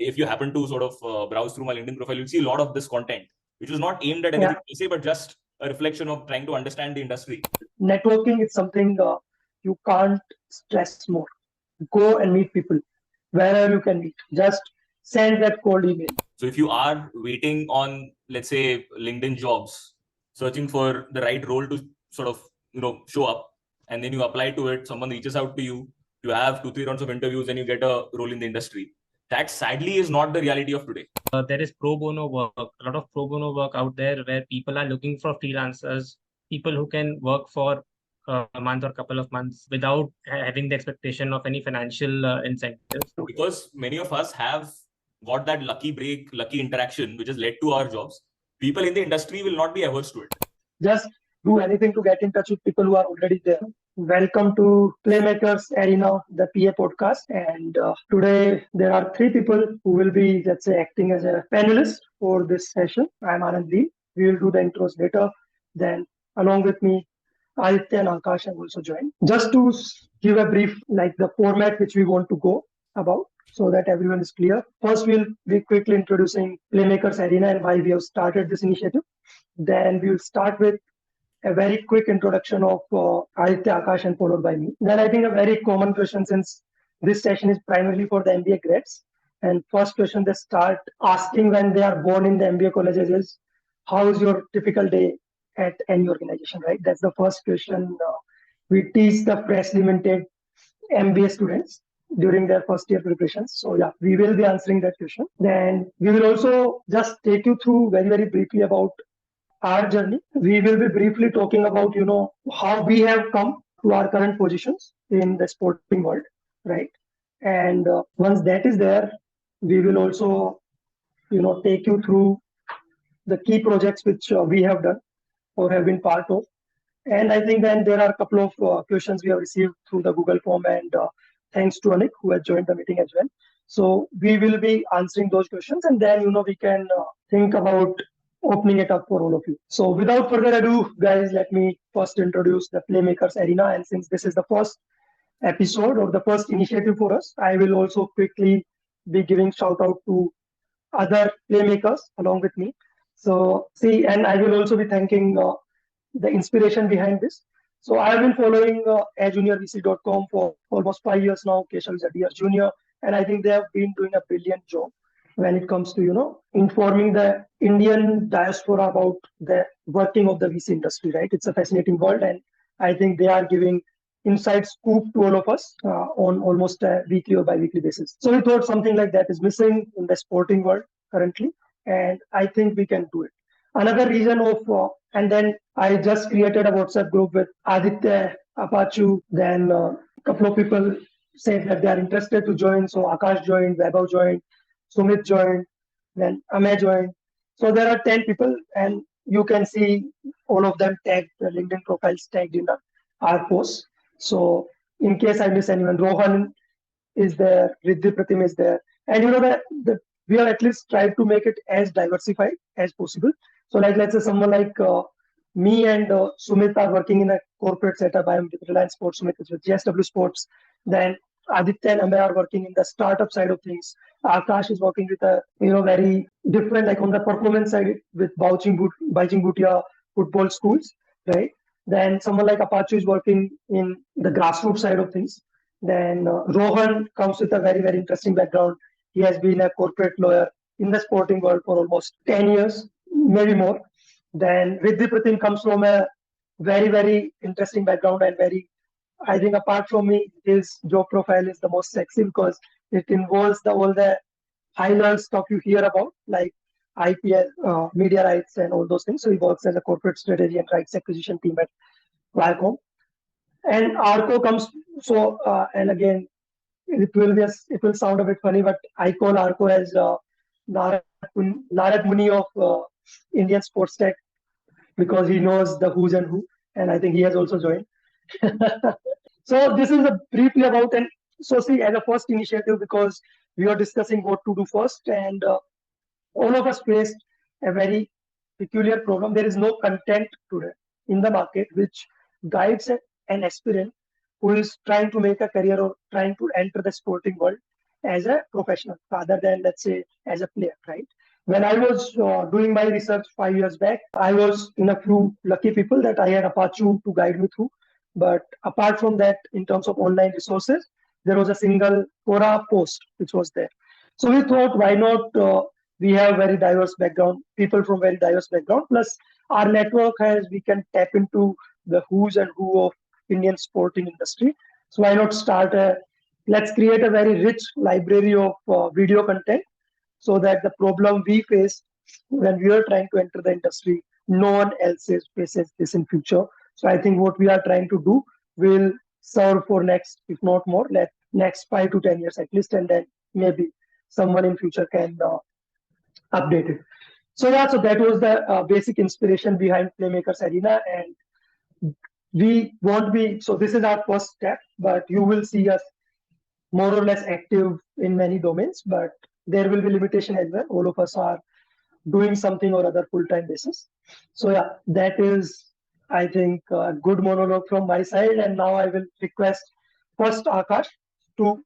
if you happen to sort of browse through my LinkedIn profile, you'll see a lot of this content, which was not aimed at anything to say, but just a reflection of trying to understand the industry. Networking is something you can't stress more. Go and meet people wherever you can meet. Just send that cold email. So if you are waiting on, let's say, LinkedIn jobs, searching for the right role to sort of, show up, and then you apply to it, someone reaches out to you, you have 2-3 rounds of interviews and you get a role in the industry. That sadly is not the reality of today. There is pro bono work, a lot of pro bono work out there where people are looking for freelancers, people who can work for a month or couple of months without having the expectation of any financial incentives. Because many of us have got that lucky break, lucky interaction, which has led to our jobs. People in the industry will not be averse to it. Just do anything to get in touch with people who are already there. Welcome to Playmakers Arena, the PA podcast. And today there are 3 people who will be, let's say, acting as a panelist for this session. I'm Anand. We will do the intros later. Then along with me, Aaditya and Akash have also joined. Just to give a brief, like the format which we want to go about, so that everyone is clear. First, we'll be quickly introducing Playmakers Arena and why we have started this initiative. Then we'll start with a very quick introduction of Aaditya Akash and followed by me. Then I think a very common question, since this session is primarily for the MBA grads. And first question they start asking when they are born in the MBA colleges is, how is your typical day at any organization, right? That's the first question we teach the freshly minted MBA students during their first year preparations. So yeah, we will be answering that question. Then we will also just take you through very, very briefly about our journey. We will be briefly talking about, how we have come to our current positions in the sporting world, right? And once that is there, we will also, take you through the key projects which we have done or have been part of. And I think then there are a couple of questions we have received through the Google form, and thanks to Anik who has joined the meeting as well. So we will be answering those questions, and then, we can think about opening it up for all of you. So without further ado, guys, let me first introduce the Playmakers Arena. And since this is the first episode or the first initiative for us, I will also quickly be giving shout out to other Playmakers along with me. So and I will also be thanking the inspiration behind this. So I have been following ajuniorvc.com for almost 5 years now. Keshav is a dear junior, and I think they have been doing a brilliant job when it comes to, informing the Indian diaspora about the working of the VC industry, right? It's a fascinating world, and I think they are giving inside scoop to all of us on almost a weekly or bi-weekly basis. So we thought something like that is missing in the sporting world currently, and I think we can do it. Another reason of, and then I just created a WhatsApp group with Aaditya, Akash, then a couple of people said that they are interested to join. So Akash joined, Vaibhav joined, Sumit joined, then Amay joined. So there are 10 people, and you can see all of them tagged, the LinkedIn profiles tagged in our posts. So in case I miss anyone, Rohan is there, Riddhi Pratim is there. And we have at least tried to make it as diversified as possible. So like, let's say someone like me and Sumit are working in a corporate setup. I am with Reliance Sports, Sumit is with GSW Sports. Then Aditya and Amber are working in the startup side of things. Akash is working with a very different, like on the performance side with Baijing Bhutia football schools, right? Then someone like Apache is working in the grassroots side of things. Then Rohan comes with a very, very interesting background. He has been a corporate lawyer in the sporting world for almost 10 years, maybe more. Then Riddhi Pratim comes from a very, very interesting background, and I think apart from me, his job profile is the most sexy because it involves all the high-level stuff you hear about, like IPL, media rights, and all those things. So he works as a corporate strategy and rights acquisition team at Viacom. And Arco comes, and again, it will sound a bit funny, but I call Arco as Narad Muni of Indian sports tech, because he knows the who's and who, and I think he has also joined. So this is briefly about, and so see, as a first initiative, because we are discussing what to do first, and all of us faced a very peculiar problem. There is no content today in the market which guides an aspirant who is trying to make a career or trying to enter the sporting world as a professional rather than, let's say, as a player, right? When I was doing my research 5 years back, I was in a few lucky people that I had Apache to guide me through. But apart from that, in terms of online resources, there was a single Quora post which was there. So we thought, why not? We have very diverse background, people from very diverse background. Plus, our network has, we can tap into the who's and who of Indian sporting industry. So why not start a, let's create a very rich library of video content so that the problem we face when we are trying to enter the industry, no one else faces this in future. So I think what we are trying to do will serve for next, if not more, next 5 to 10 years at least, and then maybe someone in future can update it. So yeah, so that was the basic inspiration behind Playmakers Arena, and we won't be, so this is our first step, but you will see us more or less active in many domains, but there will be limitation as well. All of us are doing something or other full-time basis. So yeah, that is, I think, a good monologue from my side. And now I will request first Akash to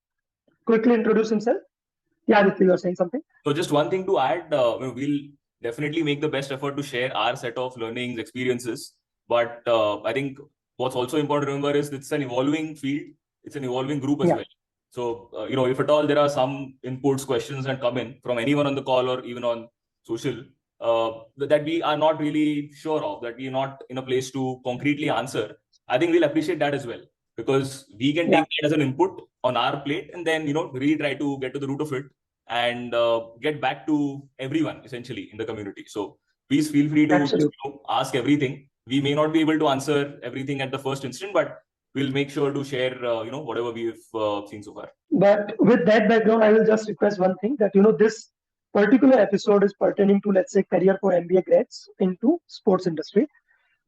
quickly introduce himself. Yeah, Aditya, you are saying something? So just one thing to add, we'll definitely make the best effort to share our set of learnings, experiences. But I think what's also important to remember is it's an evolving field. It's an evolving group as well. So, if at all there are some inputs, questions that come in from anyone on the call or even on social, that we are not really sure of, that we are not in a place to concretely answer, I think we'll appreciate that as well. Because we can take it as an input on our plate and then, really try to get to the root of it and get back to everyone essentially in the community. So please feel free to ask everything. We may not be able to answer everything at the first instant, but we'll make sure to share, whatever we've seen so far. But with that background, I will just request one thing that, this particular episode is pertaining to, let's say, career for MBA grads into sports industry.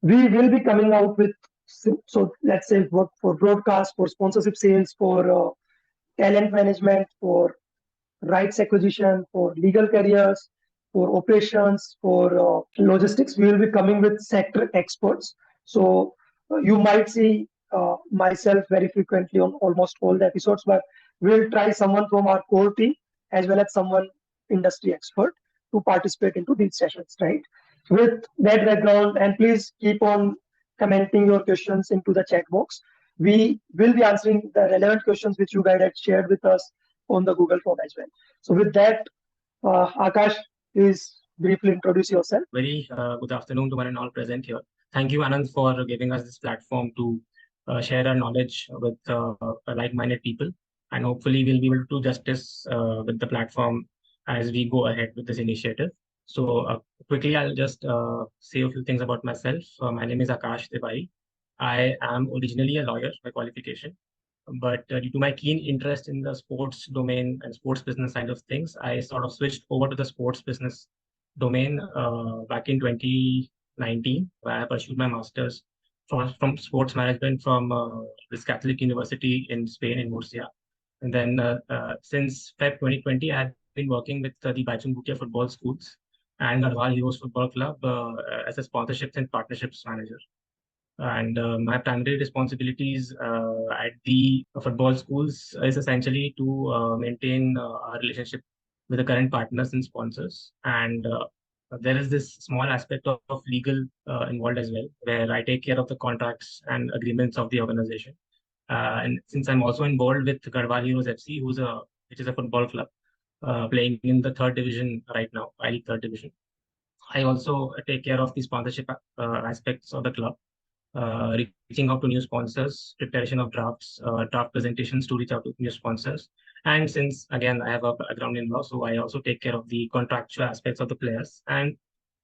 We will be coming out with, so let's say, work for broadcast, for sponsorship sales, for talent management, for rights acquisition, for legal careers, for operations, for logistics. We will be coming with sector experts. So you might see myself very frequently on almost all the episodes, but we'll try someone from our core team as well as someone industry expert to participate into these sessions, right? With that background, and please keep on commenting your questions into the chat box. We will be answering the relevant questions which you guys had shared with us on the Google form as well. So with that, Akash, please briefly introduce yourself. Very good afternoon to one and all present here. Thank you, Anand, for giving us this platform to share our knowledge with like-minded people. And hopefully we'll be able to do justice with the platform as we go ahead with this initiative. So quickly, I'll just say a few things about myself. My name is Akash Tiwari. I am originally a lawyer by qualification. But due to my keen interest in the sports domain and sports business side of things, I sort of switched over to the sports business domain back in 2019, where I pursued my master's from sports management from this Catholic University in Spain, in Murcia. And then since Feb 2020, I have been working with the Bachung Bhutia football schools and Garhwal Heroes Football Club as a sponsorships and partnerships manager. And my primary responsibilities at the football schools is essentially to maintain our relationship with the current partners and sponsors. And there is this small aspect of legal involved as well, where I take care of the contracts and agreements of the organization. And since I'm also involved with Garhwal Heroes FC, which is a football club playing in the third division right now, I-League third division, I also take care of the sponsorship aspects of the club. Reaching out to new sponsors, preparation of drafts, draft presentations to reach out to new sponsors. And since, again, I have a background in law, so I also take care of the contractual aspects of the players and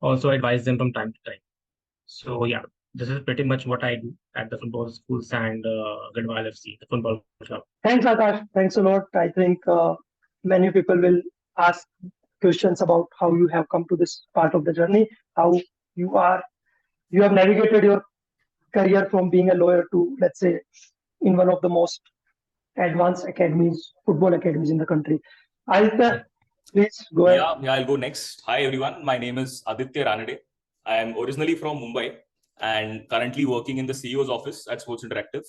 also advise them from time to time. So, yeah, this is pretty much what I do at the football schools and Garhwal FC, the football club. Thanks, Akash. Thanks a lot. I think many people will ask questions about how you have come to this part of the journey, how you have navigated your career from being a lawyer to, let's say, in one of the most advanced academies, football academies in the country. Aditya, please go ahead. Yeah, I'll go next. Hi, everyone. My name is Aaditya Akash. I am originally from Mumbai and currently working in the CEO's office at Sports Interactive.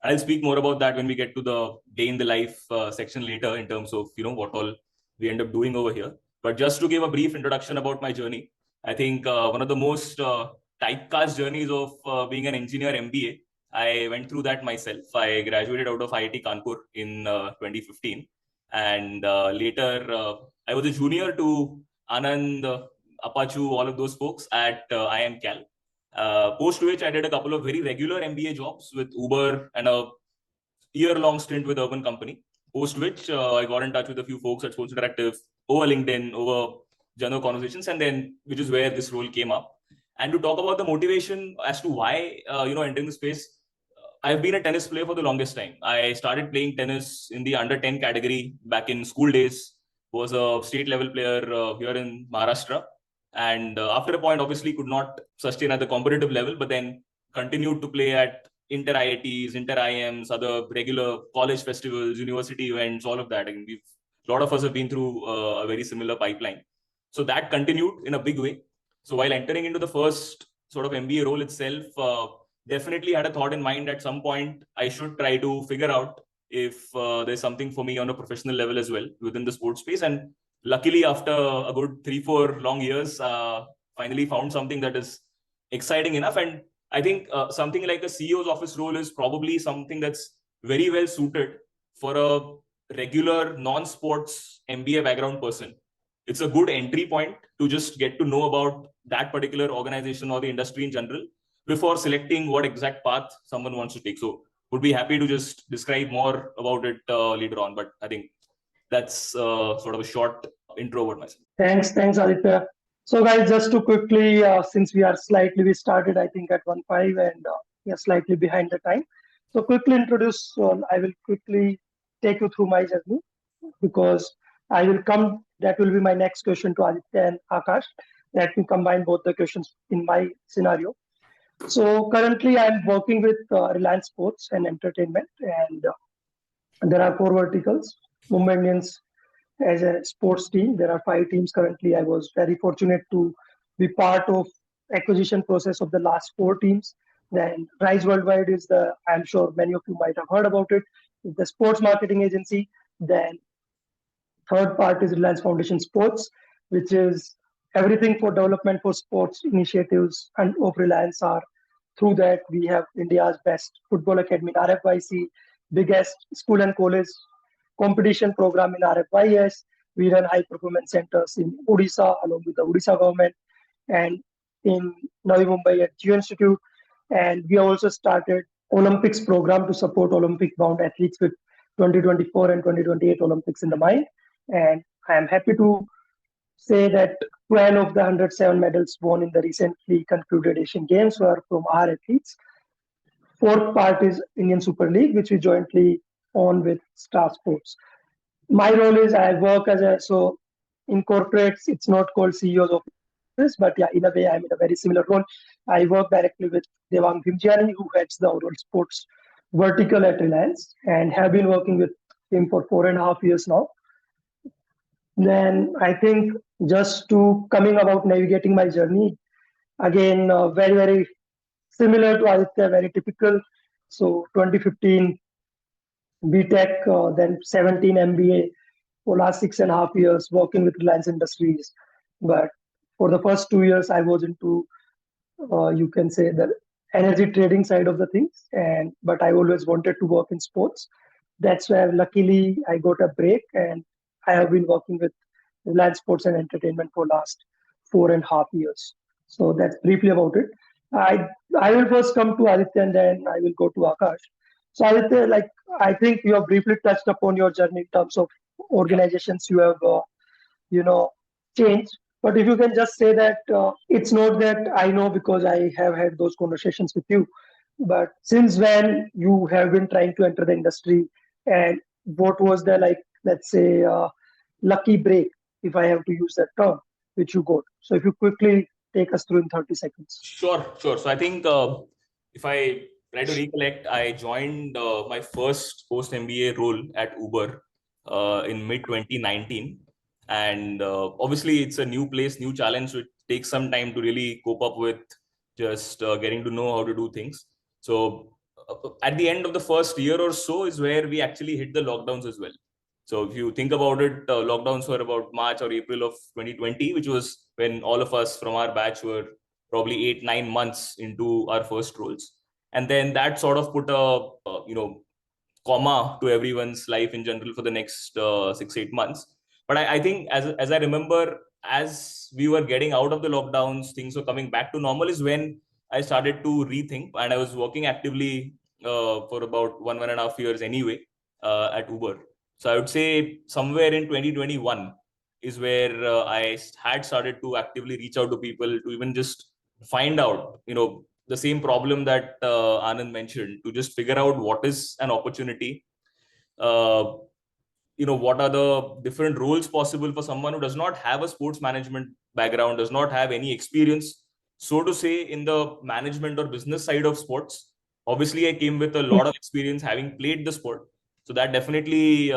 I'll speak more about that when we get to the day in the life section later in terms of, what all we end up doing over here. But just to give a brief introduction about my journey, I think one of the most typecast journeys of being an engineer MBA, I went through that myself. I graduated out of IIT Kanpur in 2015. And later, I was a junior to Anand, Apachu, all of those folks at IIM Cal. Post which I did a couple of very regular MBA jobs with Uber and a year-long stint with Urban Company. Post which I got in touch with a few folks at Sports Interactive over LinkedIn, over general conversations, and then which is where this role came up. And to talk about the motivation as to why entering the space, I've been a tennis player for the longest time. I started playing tennis in the under 10 category back in school days. Was a state level player here in Maharashtra, and after a point, obviously could not sustain at the competitive level, but then continued to play at inter IITs, inter IMs, other regular college festivals, university events, all of that. And a lot of us have been through a very similar pipeline. So that continued in a big way. So while entering into the first sort of MBA role itself, definitely had a thought in mind at some point I should try to figure out if there's something for me on a professional level as well within the sports space. And luckily, after a good 3-4 long years, finally found something that is exciting enough. And I think something like a CEO's office role is probably something that's very well suited for a regular non-sports MBA background person. It's a good entry point to just get to know about that particular organization or the industry in general before selecting what exact path someone wants to take. So would be happy to just describe more about it later on. But I think that's sort of a short intro about myself. Thanks, Aditya. So, guys, just to quickly, since we started, I think, at 1:05 and we are slightly behind the time. So, quickly introduce, I will quickly take you through my journey because that will be my next question to Aditya and Akash. Let me combine both the questions in my scenario. So, currently, I'm working with Reliance Sports and Entertainment, and there are 4 verticals. Mumbai Indians as a sports team. There are 5 teams currently. I was very fortunate to be part of acquisition process of the last 4 teams. Then Rise Worldwide is I'm sure many of you might have heard about it. It's the sports marketing agency. Then third part is Reliance Foundation Sports, which is everything for development for sports initiatives and of Reliance are through that. We have India's best football academy in RFYC, biggest school and college competition program in RFYS. We run high performance centers in Odisha along with the Odisha government and in Navi Mumbai at Geo Institute. And we also started Olympics program to support Olympic bound athletes with 2024 and 2028 Olympics in the mind. And I am happy to say that 12 of the 107 medals won in the recently concluded Asian Games were from our athletes. Fourth part is Indian Super League, which we jointly own with Star Sports. My role is I work in corporates, it's not called CEO's office, but yeah, in a way, I'm in a very similar role. I work directly with Devang Bhimjiani, who heads the overall sports vertical at Reliance, and have been working with him for 4.5 years now. Then I think just to coming about navigating my journey, again, very, very similar to Aditya, very typical. So 2015 BTech, then 17 MBA for last 6.5 years working with Reliance Industries. But for the first 2 years, I was into, you can say, the energy trading side of the things. But I always wanted to work in sports. That's where luckily I got a break, and I have been working with Reliance Sports and Entertainment for last 4.5 years. So that's briefly about it. I will first come to Aditya and then I will go to Akash. So Aditya, I think you have briefly touched upon your journey in terms of organizations you have, changed. But if you can just say that it's not that I know because I have had those conversations with you, but since when you have been trying to enter the industry, and what was the let's say lucky break, if I have to use that term, which you got. So if you quickly take us through in 30 seconds. Sure. So I think if I try to recollect, I joined my first post MBA role at Uber in mid 2019. And obviously it's a new place, new challenge. So it takes some time to really cope up with just getting to know how to do things. So at the end of the first year or so is where we actually hit the lockdowns as well. So if you think about it, lockdowns were about March or April of 2020, which was when all of us from our batch were probably 8-9 months into our first roles. And then that sort of put a, comma to everyone's life in general for the next 6-8 months. But I think as I remember, as we were getting out of the lockdowns, things were coming back to normal is when I started to rethink, and I was working actively for about 1.5 years anyway at Uber. So I would say somewhere in 2021 is where I had started to actively reach out to people to even just find out, the same problem that Anand mentioned, to just figure out what is an opportunity. What are the different roles possible for someone who does not have a sports management background, does not have any experience, so to say, in the management or business side of sports. Obviously, I came with a lot of experience having played the sport. So that definitely,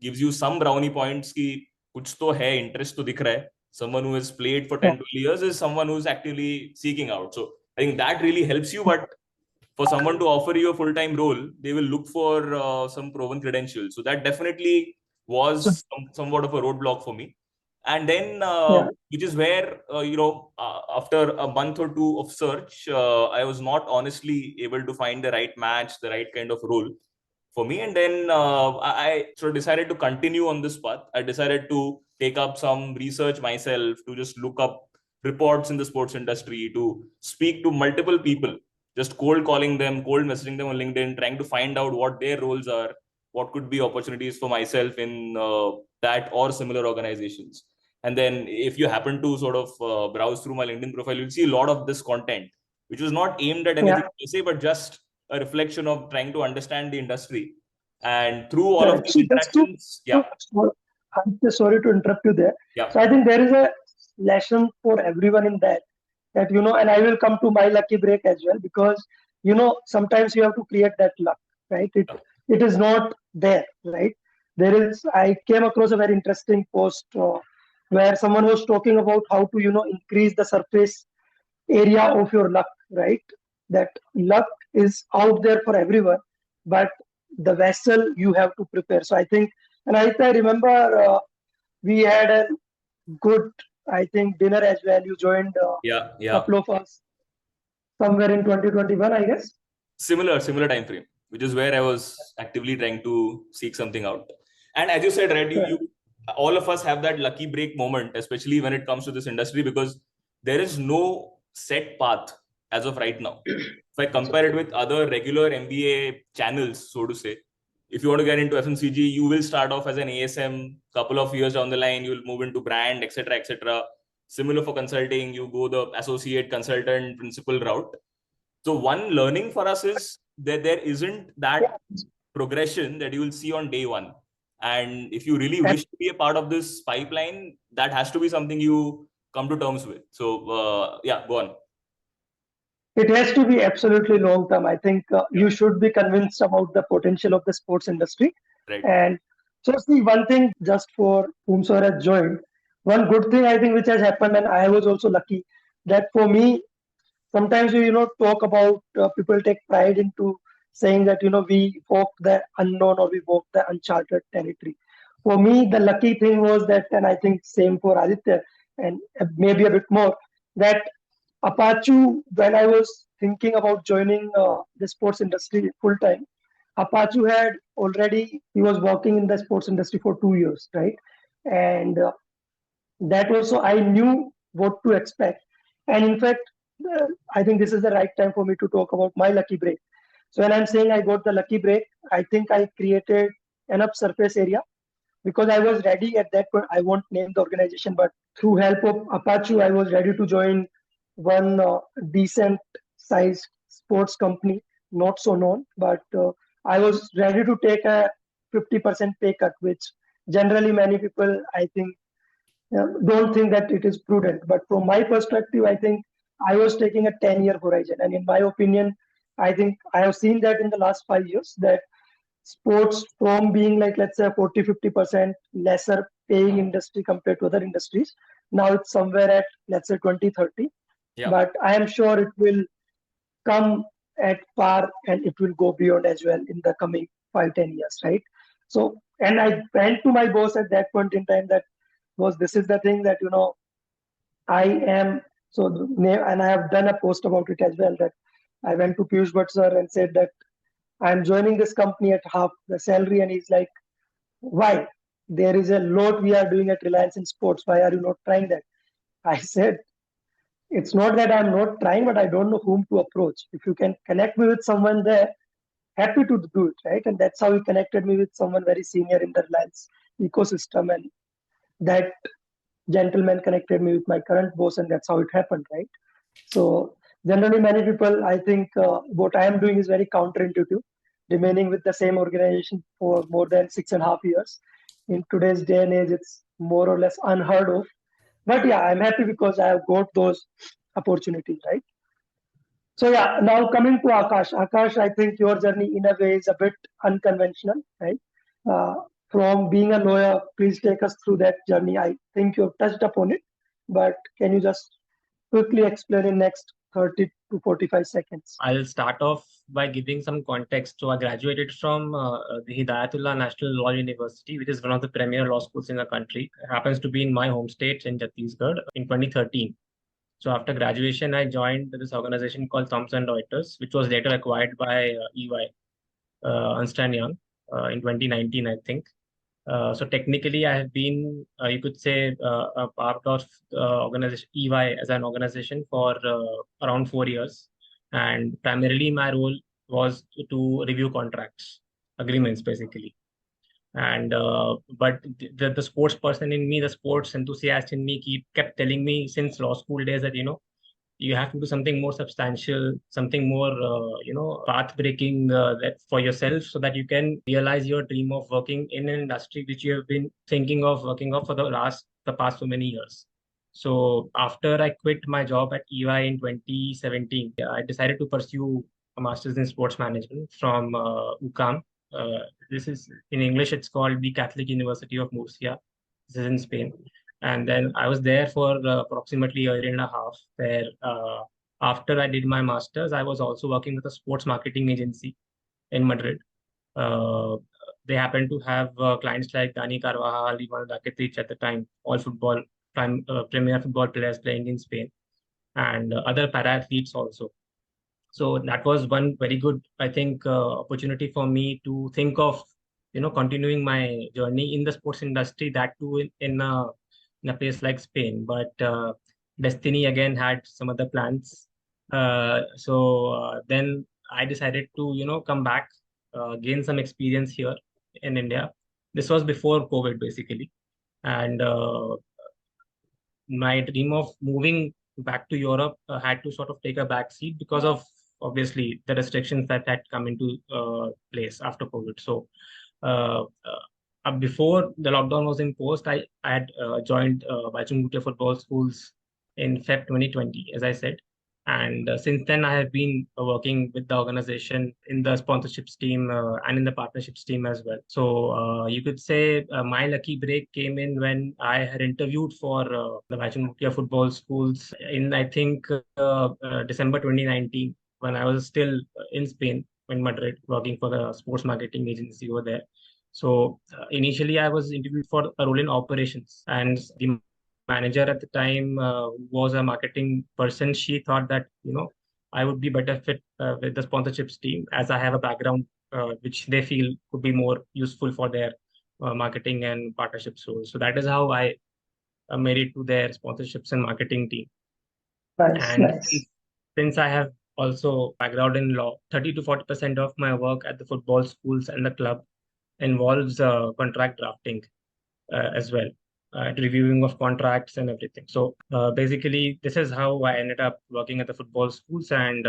gives you some brownie points ki kuch to hai, interest to dikh raha hai. Someone who has played for 10-12 years is someone who's actively seeking out. So I think that really helps you. But for someone to offer you a full-time role, they will look for some proven credentials. So that definitely was somewhat of a roadblock for me. And then, which is where, after a month or two of search, I was not honestly able to find the right match, the right kind of role for me. And then I sort of decided to continue on this path. I decided to take up some research myself, to just look up reports in the sports industry, to speak to multiple people, just cold calling them, cold messaging them on LinkedIn, trying to find out what their roles are, what could be opportunities for myself in that or similar organizations. And then if you happen to sort of browse through my LinkedIn profile, you'll see a lot of this content, which was not aimed at anything per se, but just a reflection of trying to understand the industry. And through all of these interactions, I'm just sorry to interrupt you there. Yeah. So I think there is a lesson for everyone in that, and I will come to my lucky break as well, because, sometimes you have to create that luck, right? It is not there, right? I came across a very interesting post where someone was talking about how to, increase the surface area of your luck, right? That luck is out there for everyone, but the vessel you have to prepare. So I think, and I remember we had a good, I think, dinner as well. You joined a couple of us somewhere in 2021, I guess. Similar time frame, which is where I was actively trying to seek something out. And as you said, right, you all of us have that lucky break moment, especially when it comes to this industry, because there is no set path as of right now. If I compare it with other regular MBA channels, so to say, if you want to get into FMCG, you will start off as an ASM. Couple of years down the line, you will move into brand, etc., etc. Similar for consulting, you go the associate, consultant, principal route. So one learning for us is that there isn't that progression that you will see on day one. And if you really wish to be a part of this pipeline, that has to be something you come to terms with. So go on. It has to be absolutely long term. I think you should be convinced about the potential of the sports industry. Right. And so, see, one thing just for whomsoever has joined, one good thing I think which has happened, and I was also lucky that for me, sometimes we talk about people take pride into saying that we walk the unknown or we walk the uncharted territory. For me, the lucky thing was that, and I think same for Aditya, and maybe a bit more, that Apache, when I was thinking about joining the sports industry full time, Apache he was working in the sports industry for 2 years, right? And that also I knew what to expect. And in fact, I think this is the right time for me to talk about my lucky break. So when I'm saying I got the lucky break, I think I created enough surface area because I was ready at that point. I won't name the organization, but through help of Apache, I was ready to join one decent sized sports company, not so known, but I was ready to take a 50% pay cut, which generally many people, I think, don't think that it is prudent. But from my perspective, I think I was taking a 10-year horizon. And in my opinion, I think I have seen that in the last 5 years that sports from being like, let's say 40-50% lesser paying industry compared to other industries, now it's somewhere at, let's say 20-30. But I am sure it will come at par and it will go beyond as well in the coming 5-10 years, right? So, and I went to my boss at that point in time that was, this is the thing that, I am, so, and I have done a post about it as well, that I went to Piyush Bhatt sir and said that I'm joining this company at half the salary. And he's like, why? There is a lot we are doing at Reliance in sports. Why are you not trying that? I said, it's not that I'm not trying, but I don't know whom to approach. If you can connect me with someone there, happy to do it, right? And that's how he connected me with someone very senior in the Reliance ecosystem. And that gentleman connected me with my current boss, and that's how it happened, right? So generally, many people, I think what I am doing is very counterintuitive, remaining with the same organization for more than 6.5 years. In today's day and age, it's more or less unheard of. But yeah, I'm happy because I have got those opportunities, right? So yeah, now coming to Akash. Akash, I think your journey in a way is a bit unconventional, right? Uh, from being a lawyer, please take us through that journey. I think you've touched upon it, but can you just quickly explain in next 30 to 45 seconds? I'll start off by giving some context. So I graduated from the Hidayatullah National Law University, which is one of the premier law schools in the country. It happens to be in my home state in Chhattisgarh in 2013. So after graduation, I joined this organization called Thomson Reuters, which was later acquired by EY, Ernst& Young, in 2019, I think. So technically, I have been, you could say, a part of organization EY as an organization for around 4 years, and primarily my role was to review contracts, agreements, basically. And but the sports person in me, the sports enthusiast in me, kept telling me since law school days that you have to do something more substantial, something more, path breaking that for yourself, so that you can realize your dream of working in an industry which you have been thinking of working of for the past so many years. So after I quit my job at EY in 2017, I decided to pursue a master's in sports management from UCAM. This is in English, it's called the Catholic University of Murcia. This is in Spain. And then I was there for approximately a year and a half. Where after I did my master's, I was also working with a sports marketing agency in Madrid. Uh, they happened to have clients like Dani Carvajal, Ivan Rakitic at the time, all premier football players playing in Spain, and other para athletes also. So that was one very good, I think, opportunity for me to think of, continuing my journey in the sports industry. That too in a place like Spain. But destiny again had some other plans. So then I decided to, come back, gain some experience here in India. This was before COVID, basically, and my dream of moving back to Europe had to sort of take a back seat because of obviously the restrictions that had come into place after COVID. So uh, before the lockdown was imposed, I had joined Bachungutia football schools in Feb 2020, as I said. And since then, I have been working with the organization in the sponsorships team and in the partnerships team as well. So you could say my lucky break came in when I had interviewed for the Bachungutia football schools in, I think, December 2019, when I was still in Spain, in Madrid, working for the sports marketing agency over there. So initially, I was interviewed for a role in operations, and the manager at the time was a marketing person. She thought that I would be better fit with the sponsorships team, as I have a background which they feel could be more useful for their marketing and partnerships roles. So that is how I made it to their sponsorships and marketing team. Nice, And nice. since I have also background in law, 30 to 40% of my work at the football schools and the club involves contract drafting as well, reviewing of contracts and everything. So basically, this is how I ended up working at the football schools. And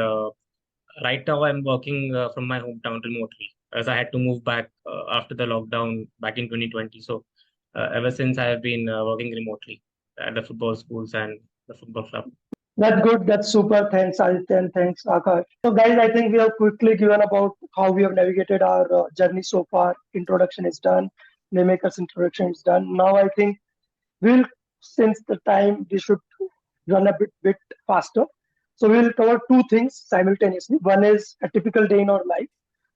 right now, I'm working from my hometown remotely, as I had to move back after the lockdown back in 2020. So ever since, I have been working remotely at the football schools and the football club. That's good. That's super. Thanks, Aditya, and thanks, Akash. So, guys, I think we have quickly given about how we have navigated our journey so far. Introduction is done. Playmakers introduction is done. Now, I think we'll, since the time we should run a bit faster. So we'll cover two things simultaneously. One is a typical day in our life.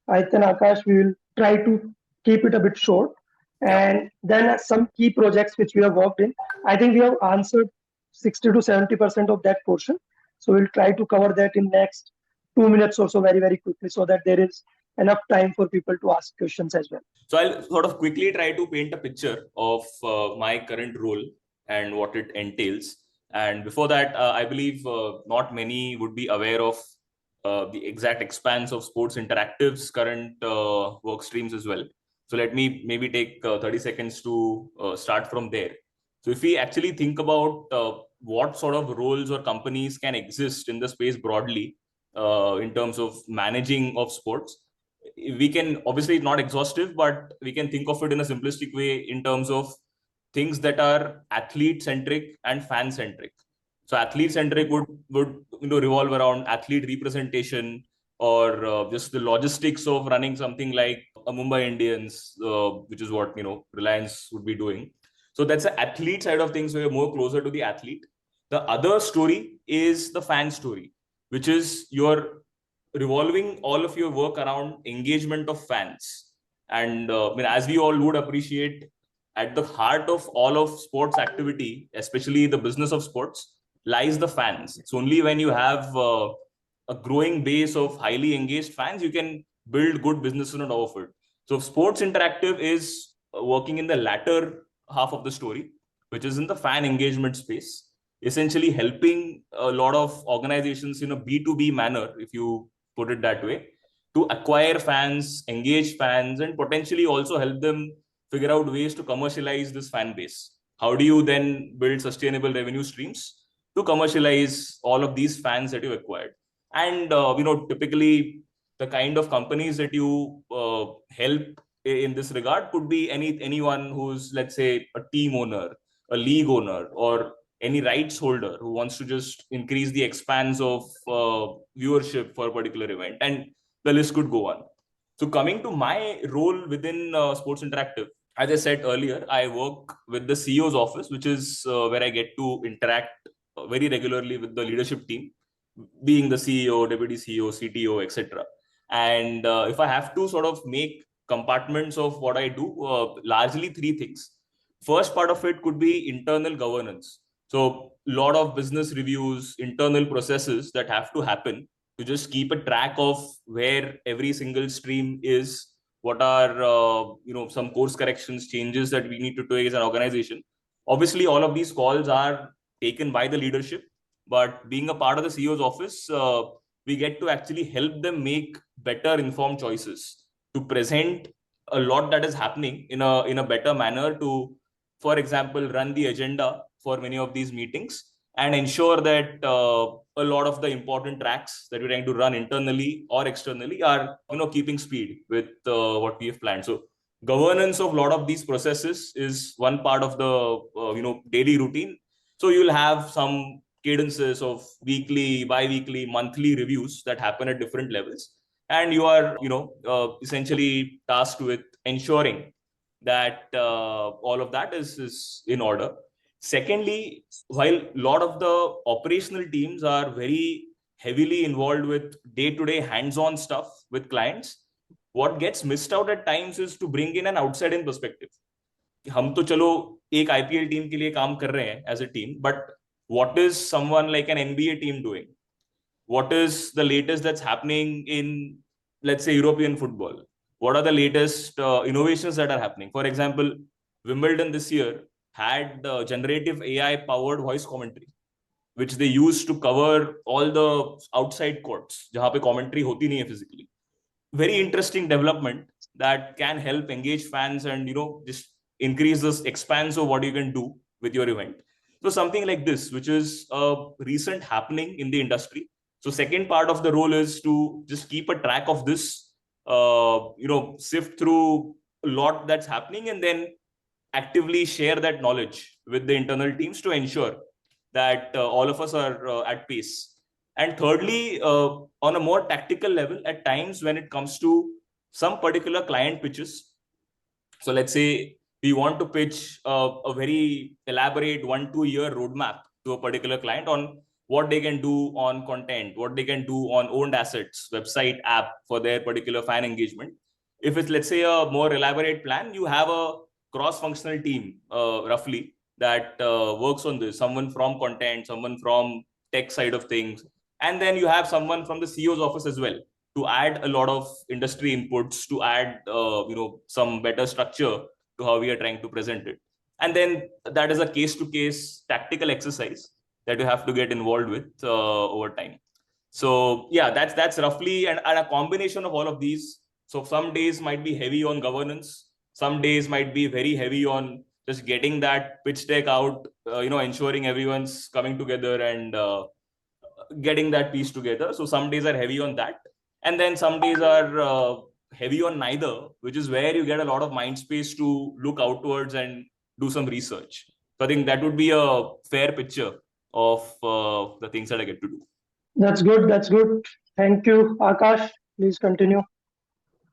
Aaditya and Akash, we will try to keep it a bit short. And then some key projects which we have worked in. I think we have answered 60 to 70% of that portion. So we'll try to cover that in next 2 minutes or so very, very quickly so that there is enough time for people to ask questions as well. So I'll sort of quickly try to paint a picture of my current role and what it entails. And before that, I believe not many would be aware of the exact expanse of Sports Interactive's current work streams as well. So let me maybe take 30 seconds to start from there. So if we actually think about what sort of roles or companies can exist in the space broadly in terms of managing of sports, we can obviously not exhaustive, but we can think of it in a simplistic way in terms of things that are athlete centric and fan centric. So athlete centric would revolve around athlete representation or just the logistics of running something like a Mumbai Indians, which is what Reliance would be doing. So that's the athlete side of things. So you're more closer to the athlete. The other story is the fan story, which is your revolving all of your work around engagement of fans. And as we all would appreciate, at the heart of all of sports activity, especially the business of sports, lies the fans. It's only when you have a growing base of highly engaged fans, you can build good businesses on top of it. So Sports Interactive is working in the latter half of the story, which is in the fan engagement space, essentially helping a lot of organizations in a B2B manner, if you put it that way, to acquire fans, engage fans, and potentially also help them figure out ways to commercialize this fan base. How do you then build sustainable revenue streams to commercialize all of these fans that you acquired? And typically the kind of companies that you help in this regard could be anyone who's, let's say, a team owner, a league owner, or any rights holder who wants to just increase the expanse of viewership for a particular event, and the list could go on. So coming to my role within Sports Interactive, as I said earlier, I work with the CEO's office, which is where I get to interact very regularly with the leadership team, being the CEO, deputy CEO, CTO, etc. And if I have to sort of make compartments of what I do, largely three things. First part of it could be internal governance. So a lot of business reviews, internal processes that have to happen to just keep a track of where every single stream is, what are some course corrections, changes that we need to take as an organization. Obviously, all of these calls are taken by the leadership, but being a part of the CEO's office, we get to actually help them make better informed choices, to present a lot that is happening in a better manner, to, for example, run the agenda for many of these meetings and ensure that a lot of the important tracks that we're trying to run internally or externally are keeping speed with what we have planned. So governance of a lot of these processes is one part of the daily routine. So you'll have some cadences of weekly, bi-weekly, monthly reviews that happen at different levels, and you are essentially tasked with ensuring that all of that is in order. Secondly, while a lot of the operational teams are very heavily involved with day-to-day hands-on stuff with clients, what gets missed out at times is to bring in an outside-in perspective. हम तो चलो एक IPL team के लिए काम कर रहे हैं as a team, but what is someone like an NBA team doing? What is the latest that's happening in, let's say, European football? What are the latest innovations that are happening? For example, Wimbledon this year had generative AI powered voice commentary, which they used to cover all the outside courts, जहाँ पे commentary होती नहीं है physically. Very interesting development that can help engage fans and just increase this expanse of what you can do with your event. So something like this, which is a recent happening in the industry. So second part of the role is to just keep a track of this, sift through a lot that's happening, and then actively share that knowledge with the internal teams to ensure that all of us are at pace. And thirdly, on a more tactical level, at times when it comes to some particular client pitches, so let's say we want to pitch a very elaborate 1-2 year roadmap to a particular client on what they can do on content, what they can do on owned assets, website, app for their particular fan engagement. If it's, let's say, a more elaborate plan, you have a cross-functional team, roughly, that works on this. Someone from content, someone from tech side of things, and then you have someone from the CEO's office as well to add a lot of industry inputs, to add some better structure to how we are trying to present it. And then that is a case-to-case tactical exercise that you have to get involved with over time. So yeah, that's roughly and a combination of all of these. So some days might be heavy on governance, some days might be very heavy on just getting that pitch deck out, ensuring everyone's coming together and getting that piece together. So some days are heavy on that, and then some days are heavy on neither, which is where you get a lot of mind space to look outwards and do some research. So I think that would be a fair picture of the things that I get to do. That's good. That's good. Thank you, Akash. Please continue.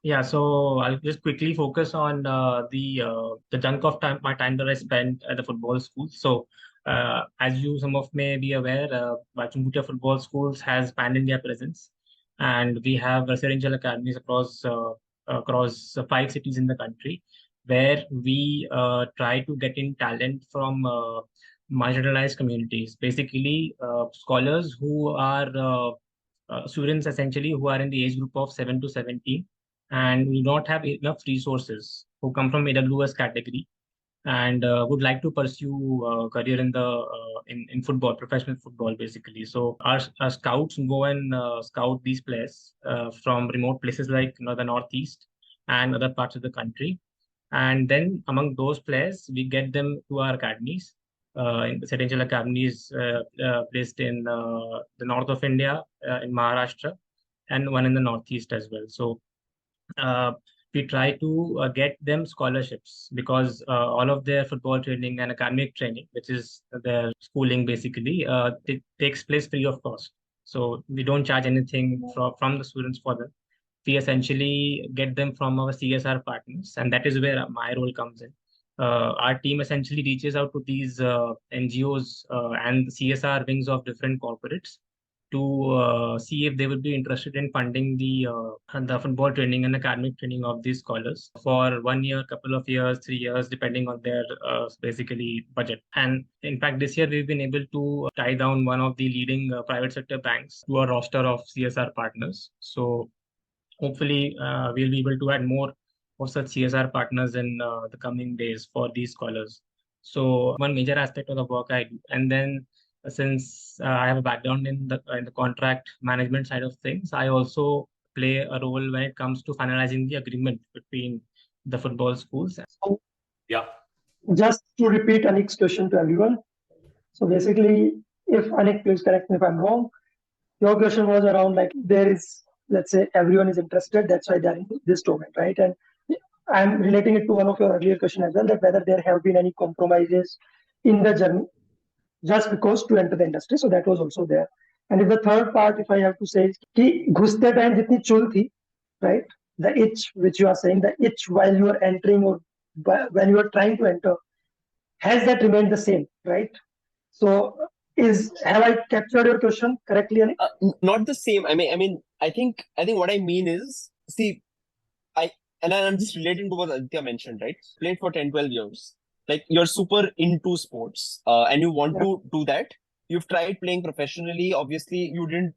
Yeah, so I'll just quickly focus on the chunk of time, my time that I spent at the football school. So, as you some of may be aware, Bachungutia Football Schools has pan-India presence, and we have residential academies across 5 cities in the country, where we try to get in talent from marginalized communities, basically scholars who are students essentially who are in the age group of 7 to 17 and do not have enough resources, who come from AWS category and would like to pursue career in the in football, professional football, basically. So our scouts go and scout these players from remote places like the Northeast and other parts of the country. And then among those players, we get them to our academies, in residential academies placed in the north of India, in Maharashtra, and one in the Northeast as well. So uh, we try to get them scholarships because all of their football training and academic training, which is their schooling basically, it takes place free of cost. So we don't charge anything from the students for them. We essentially get them from our CSR partners, and that is where my role comes in. Our team essentially reaches out to these NGOs and CSR wings of different corporates to see if they would be interested in funding the football training and academic training of these scholars for 1 year, couple of years, 3 years, depending on their basically budget. And in fact, this year we've been able to tie down one of the leading private sector banks to a roster of CSR partners. So hopefully we'll be able to add more of such CSR partners in the coming days for these scholars. So one major aspect of the work I do, and then since I have a background in the contract management side of things, I also play a role when it comes to finalizing the agreement between the football schools. So Yeah. just to repeat Anik's question to everyone. So basically, if Anik, please correct me if I'm wrong, your question was around like there is, let's say everyone is interested, that's why they're in this domain, right? And I'm relating it to one of your earlier question as well, that whether there have been any compromises in the journey just because to enter the industry. So that was also there. And if the third part, if I have to say, कि घुसते time जितनी चुल थी, right? The itch which you are saying, the itch while you are entering or when you are trying to enter, has that remained the same, right? So have I captured your question correctly, Anik? Not the same. I think what I mean is, see, I'm just relating to what Aditya mentioned, right? Played for 10, 12 years. Like you're super into sports, and you want to do that. You've tried playing professionally. Obviously, you didn't,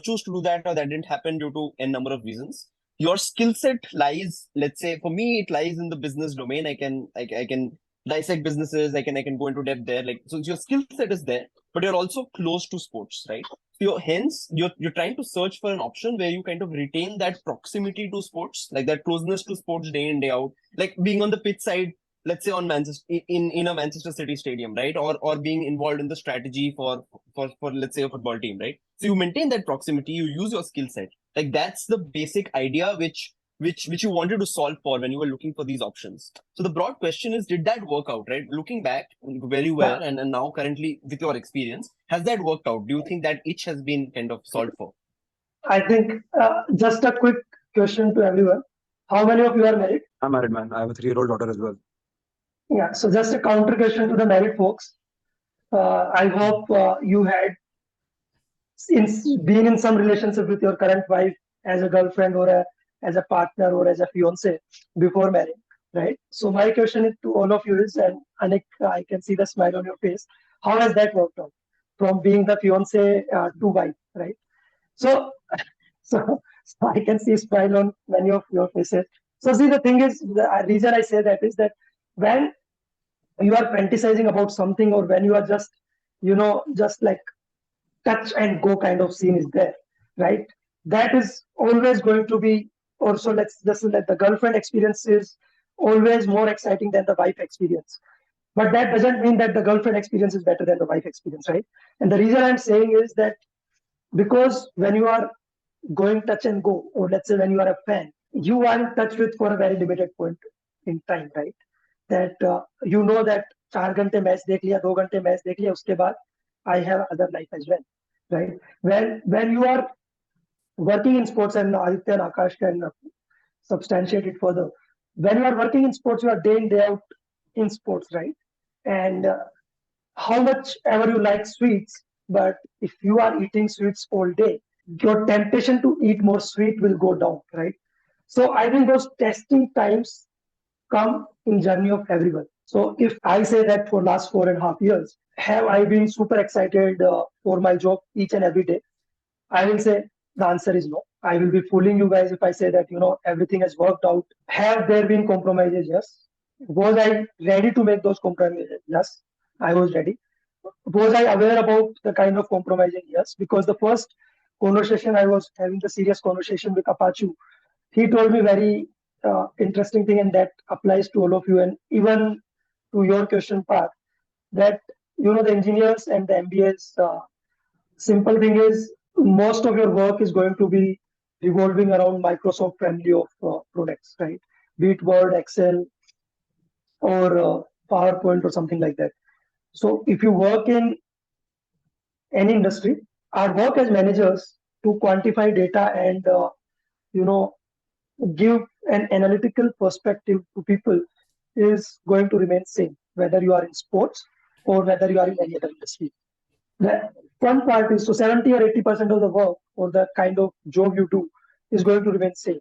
choose to do that, or that didn't happen due to a number of reasons. Your skill set lies, let's say, for me, it lies in the business domain. I can dissect businesses. I can go into depth there. Like, so your skill set is there, but you're also close to sports, right? Hence, you're trying to search for an option where you kind of retain that proximity to sports, like that closeness to sports day in, day out, like being on the pitch side, let's say on Manchester in a Manchester City stadium, right? Or being involved in the strategy for let's say a football team, right? So you maintain that proximity, you use your skill set. Like that's the basic idea which you wanted to solve for when you were looking for these options. So the broad question is, did that work out, right? Looking back where you were and now currently with your experience, has that worked out? Do you think that itch has been kind of solved for? I think just a quick question to everyone. How many of you are married? I'm married, man. I have a 3-year-old daughter as well. Yeah, so just a counter question to the married folks. I hope you had being in some relationship with your current wife as a girlfriend or as a partner or as a fiance before marrying, right? So my question to all of you is, and Anik, I can see the smile on your face. How has that worked out from being the fiance to wife, right? So, so I can see a smile on many of your faces. So see, the thing is, the reason I say that is that when you are fantasizing about something, or when you are just, just like touch and go kind of scene is there, right? That is always going to be, also let's just let the girlfriend experience is always more exciting than the wife experience. But that doesn't mean that the girlfriend experience is better than the wife experience, right? And the reason I'm saying is that because when you are going touch and go, or let's say when you are a fan, you are in touch with for a very limited point in time, right? That that 4 घंटे match देख लिया, 2 घंटे match देख लिया, उसके बाद I have other life as well, right? When you are working in sports, and Aditya and Akash can substantiate it further. When you are working in sports, you are day in day out in sports, right? And how much ever you like sweets, but if you are eating sweets all day, your temptation to eat more sweet will go down, right? So I think those testing times come in journey of everyone. So if I say that for last 4.5 years, have I been super excited for my job each and every day? I will say the answer is no. I will be fooling you guys if I say that everything has worked out. Have there been compromises? Yes. Was I ready to make those compromises? Yes, I was ready. Was I aware about the kind of compromising? Yes, because the first conversation I was having, the serious conversation with Apache, he told me very interesting thing, and that applies to all of you, and even to your question part, that the engineers and the MBAs, simple thing is most of your work is going to be revolving around Microsoft family of products, right? Be it Word, Excel, or PowerPoint or something like that. So if you work in any industry, our work as managers to quantify data and give an analytical perspective to people is going to remain same, whether you are in sports or whether you are in any other industry. The fun part is, so 70 or 80% of the work or the kind of job you do is going to remain same.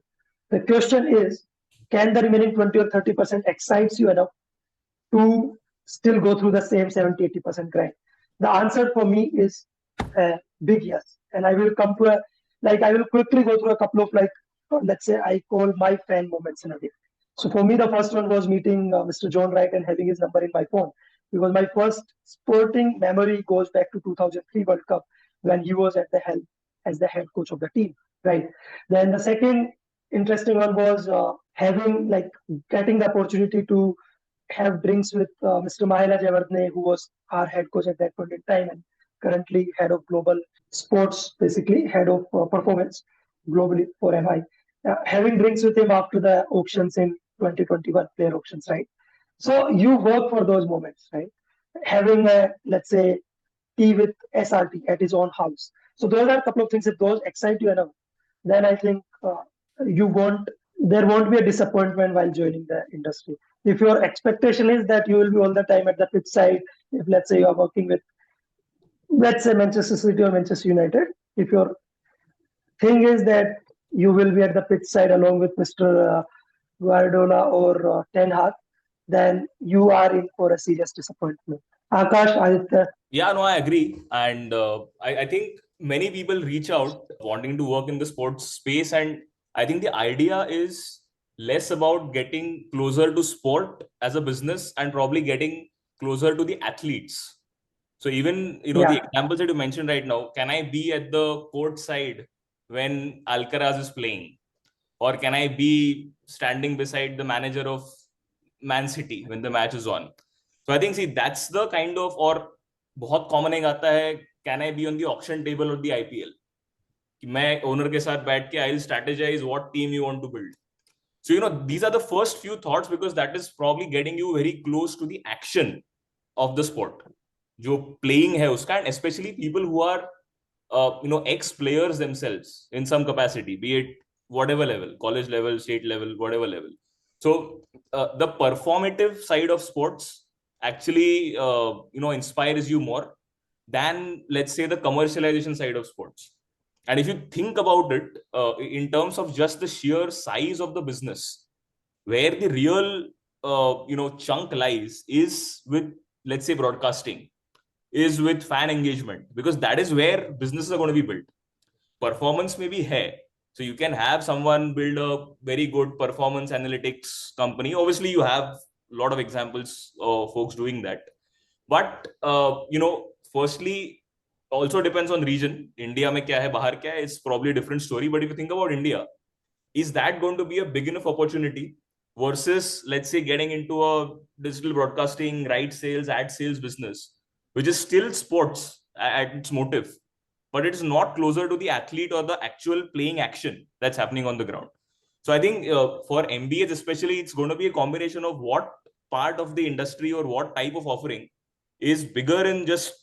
The question is, can the remaining 20 or 30% excites you enough to still go through the same 70, 80% grind? The answer for me is a big yes. And I will come to I will quickly go through a couple of let's say I call my fan moments in a day. So for me, the first one was meeting Mr. John Wright and having his number in my phone, because my first sporting memory goes back to 2003 World Cup when he was at the helm as the head coach of the team, right? Then the second interesting one was getting the opportunity to have drinks with Mr. Mahela Javardne, who was our head coach at that point in time and currently head of global sports, basically head of performance globally for MI. Having drinks with him after the auctions in 2021 player auctions, right? So you work for those moments, right? Having let's say tea with SRT at his own house. So those are a couple of things. If those excite you enough, then I think there won't be a disappointment while joining the industry. If your expectation is that you will be all the time at the pitch side, if let's say you are working with, let's say Manchester City or Manchester United, if your thing is that you will be at the pitch side along with Mr. Guardiola or Ten Hag, then you are in for a serious disappointment. Akash, Aditya. Yeah, no, I agree. And I think many people reach out wanting to work in the sports space. And I think the idea is less about getting closer to sport as a business and probably getting closer to the athletes. So even, the examples that you mentioned right now, can I be at the court side when Alcaraz is playing? Or can I be standing beside the manager of Man City when the match is on? So I think, see, that's the kind of, or बहुत common एक आता है, can I be on the auction table of the IPL? कि मैं owner के साथ बैठ के I'll strategize what team you want to build. So, these are the first few thoughts, because that is probably getting you very close to the action of the sport. जो playing है उसका, and especially people who are, ex-players themselves in some capacity, be it whatever level, college level, state level, whatever level. So the performative side of sports actually, inspires you more. than, let's say, the commercialization side of sports. And if you think about it, in terms of just the sheer size of the business, where the real chunk lies is with, let's say, broadcasting, is with fan engagement, because that is where businesses are going to be built. Performance may be hai. So you can have someone build a very good performance analytics company. Obviously, you have a lot of examples of folks doing that. But firstly, also depends on region. India mein kya hai, bahar kya hai, it's probably a different story. But if you think about India, is that going to be a big enough opportunity versus, let's say, getting into a digital broadcasting, right sales, ad sales business, which is still sports at its motive, but it is not closer to the athlete or the actual playing action that's happening on the ground. So I think for MBAs especially, it's going to be a combination of what part of the industry or what type of offering is bigger in just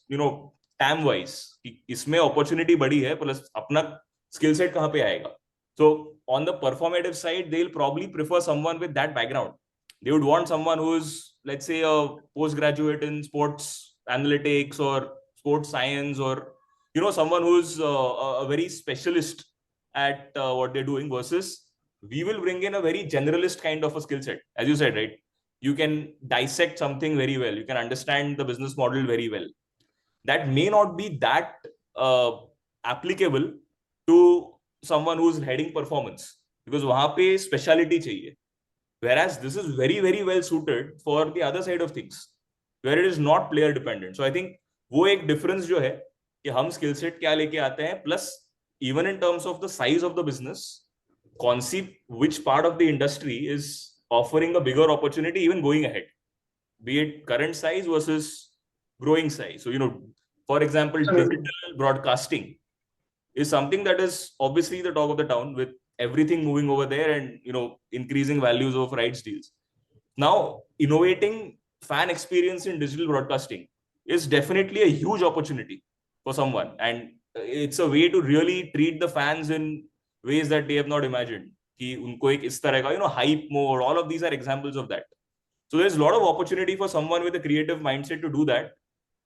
TAM wise. इसमें opportunity बड़ी है, plus अपना skill set कहाँ पे आएगा. So on the performative side, they'll probably prefer someone with that background. They would want someone who's, let's say, a postgraduate in sports analytics or sports science, or someone who's a very specialist at what they're doing, versus we will bring in a very generalist kind of a skill set. As you said, right? You can dissect something very well. You can understand the business model very well. That may not be that applicable to someone who's heading performance, because वहां पे speciality चाहिए. Whereas this is very, very well suited for the other side of things, where it is not player dependent. So I think वो एक difference जो है कि हम skill set क्या लेके आते हैं, plus even in terms of the size of the business, conceive which part of the industry is offering a bigger opportunity even going ahead, be it current size versus growing size. So, for example, digital broadcasting is something that is obviously the talk of the town, with everything moving over there and increasing values of rights deals. Now, innovating fan experience in digital broadcasting is definitely a huge opportunity for someone, and it's a way to really treat the fans in ways that they have not imagined. कि उनको एक इस तरह का hype mode, all of these are examples of that. So there's a lot of opportunity for someone with a creative mindset to do that,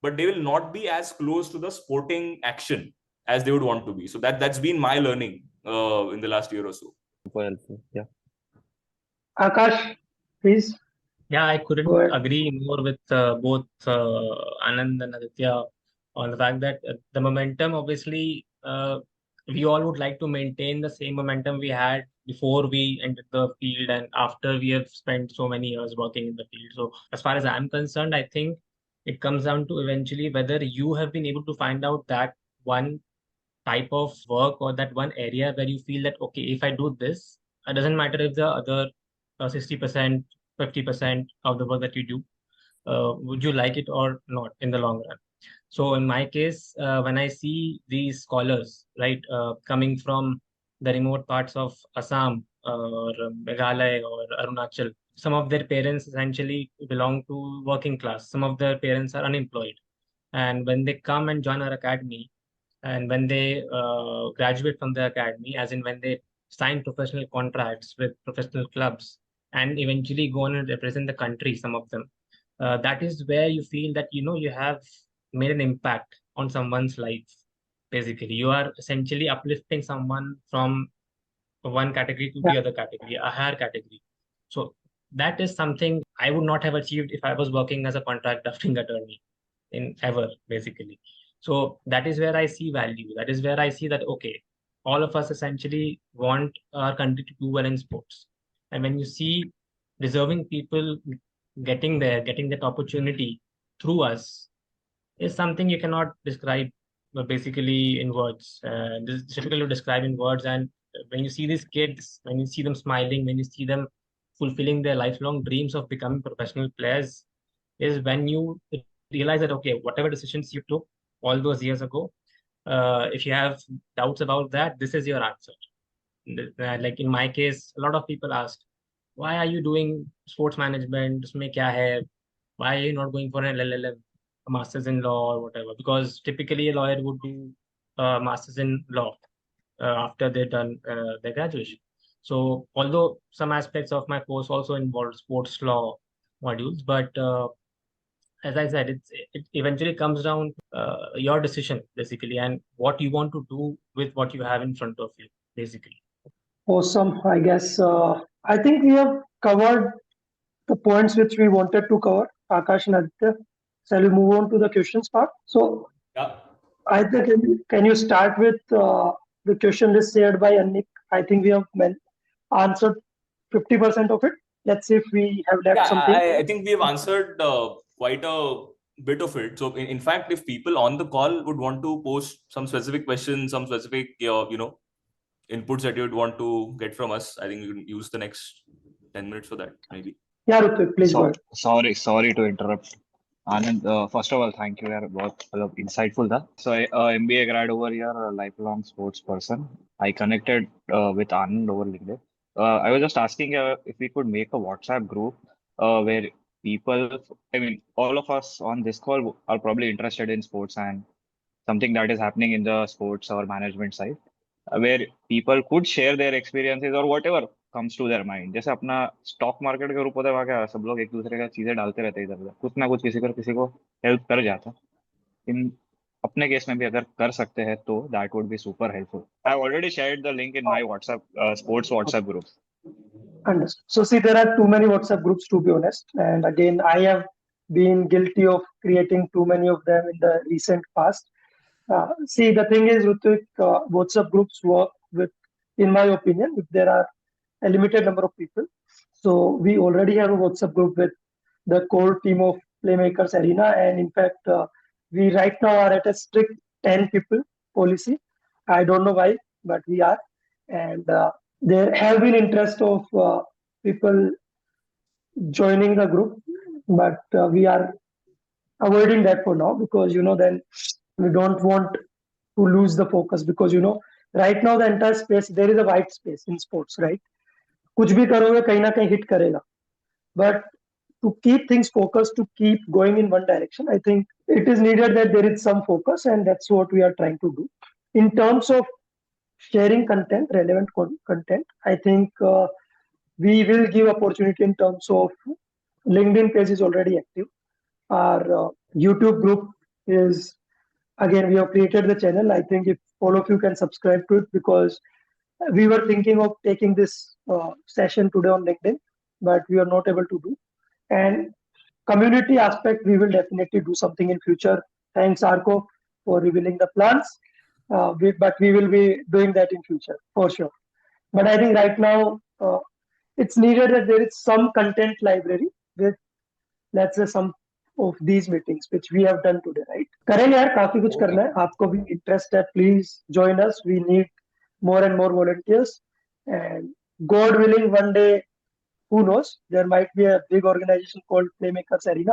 but they will not be as close to the sporting action as they would want to be. So that's been my learning in the last year or so. Yeah. Akash, please. Yeah, I couldn't Go ahead. agree more with both Anand and Aditya on the fact that the momentum, obviously, we all would like to maintain the same momentum we had before we entered the field and after we have spent so many years working in the field. So, as far as I'm concerned, I think it comes down to eventually whether you have been able to find out that one type of work or that one area where you feel that, okay, if I do this, it doesn't matter if the other 60%, 50% of the work that you do, would you like it or not in the long run? So in my case, when I see these scholars, right, coming from the remote parts of Assam or Meghalaya or Arunachal, some of their parents essentially belong to working class. Some of their parents are unemployed. And when they come and join our academy, and when they graduate from the academy, as in when they sign professional contracts with professional clubs and eventually go on and represent the country, some of them, that is where you feel that you have made an impact on someone's life. Basically, you are essentially uplifting someone from one category to the other category, a higher category. So that is something I would not have achieved if I was working as a contract drafting attorney in ever, basically. So that is where I see value. That is where I see that, okay, all of us essentially want our country to do well in sports. And when you see deserving people getting there, getting that opportunity through us, is something you cannot describe basically in words. It's difficult to describe in words. And when you see these kids, when you see them smiling, when you see them fulfilling their lifelong dreams of becoming professional players, is when you realize that, okay, whatever decisions you took all those years ago, if you have doubts about that, this is your answer. Like in my case, a lot of people asked, why are you doing sports management? Usme kya hai? Why are you not going for an LLM, a master's in law or whatever? Because typically a lawyer would do a master's in law after they've done their graduation. So although some aspects of my course also involved sports law modules, but as I said, it eventually comes down your decision basically, and what you want to do with what you have in front of you, basically. Awesome. I guess I think we have covered the points which we wanted to cover. Akash and Aditya, shall we move on to the questions part? So, Yeah. Aditya, can you start with the question list shared by Annik? I think we have answered 50% of it. Let's see if we have left Yeah, something. I think we have answered quite a bit of it. So, in fact, if people on the call would want to post some specific questions, some specific, inputs that you would want to get from us, I think we can use the next 10 minutes for that, maybe. Yeah, Rutvik, please go So ahead. sorry to interrupt. Anand, first of all, thank you. यार बहुत मतलब insightful था. So MBA grad over here, a lifelong sports person. I connected with Anand over LinkedIn. I was just asking if we could make a WhatsApp group where people, I mean, all of us on this call are probably interested in sports and something that is happening in the sports or management side, where people could share their experiences or whatever comes to their mind. जैसे अपना stock market का group होता है वहाँ क्या सब लोग एक दूसरे का चीजें डालते रहते हैं इधर उधर, कुछ ना कुछ किसी को हेल्प कर जाता है. इन अपने केस में भी अगर कर सकते हैं तो that would be super helpful. I already shared the link in my WhatsApp sports WhatsApp group. Understood. So, see, there are too many WhatsApp groups, to be honest. And again, I have been guilty of creating too many of them in the recent past. See, the thing is, Rutvik, WhatsApp groups work with, in my opinion, if there are a limited number of people. So, we already have a WhatsApp group with the core team of Playmakers Arena. And in fact, we right now are at a strict 10 people policy. I don't know why, but we are. And there have been interest of people joining the group, but we are avoiding that for now because then we don't want to lose the focus because right now the entire space, there is a white space in sports, right? कुछ भी करोगे कहीं ना कहीं hit करेगा, but to keep things focused, to keep going in one direction, I think it is needed that there is some focus, and that's what we are trying to do. In terms of sharing content, relevant content, I think we will give opportunity in terms of LinkedIn page is already active. Our YouTube group is, again, we have created the channel. I think if all of you can subscribe to it, because we were thinking of taking this session today on LinkedIn, but we are not able to do. And community aspect, we will definitely do something in future. Thanks, Arco, for revealing the plans. But we will be doing that in future for sure. But I think right now it's needed that there is some content library with, let's say, some of these meetings which we have done today, right? करेंगे यार, काफी कुछ करना है. आपको भी interest है, please join us. We need more and more volunteers, and God willing, one day, who knows, there might be a big organization called Playmakers Arena.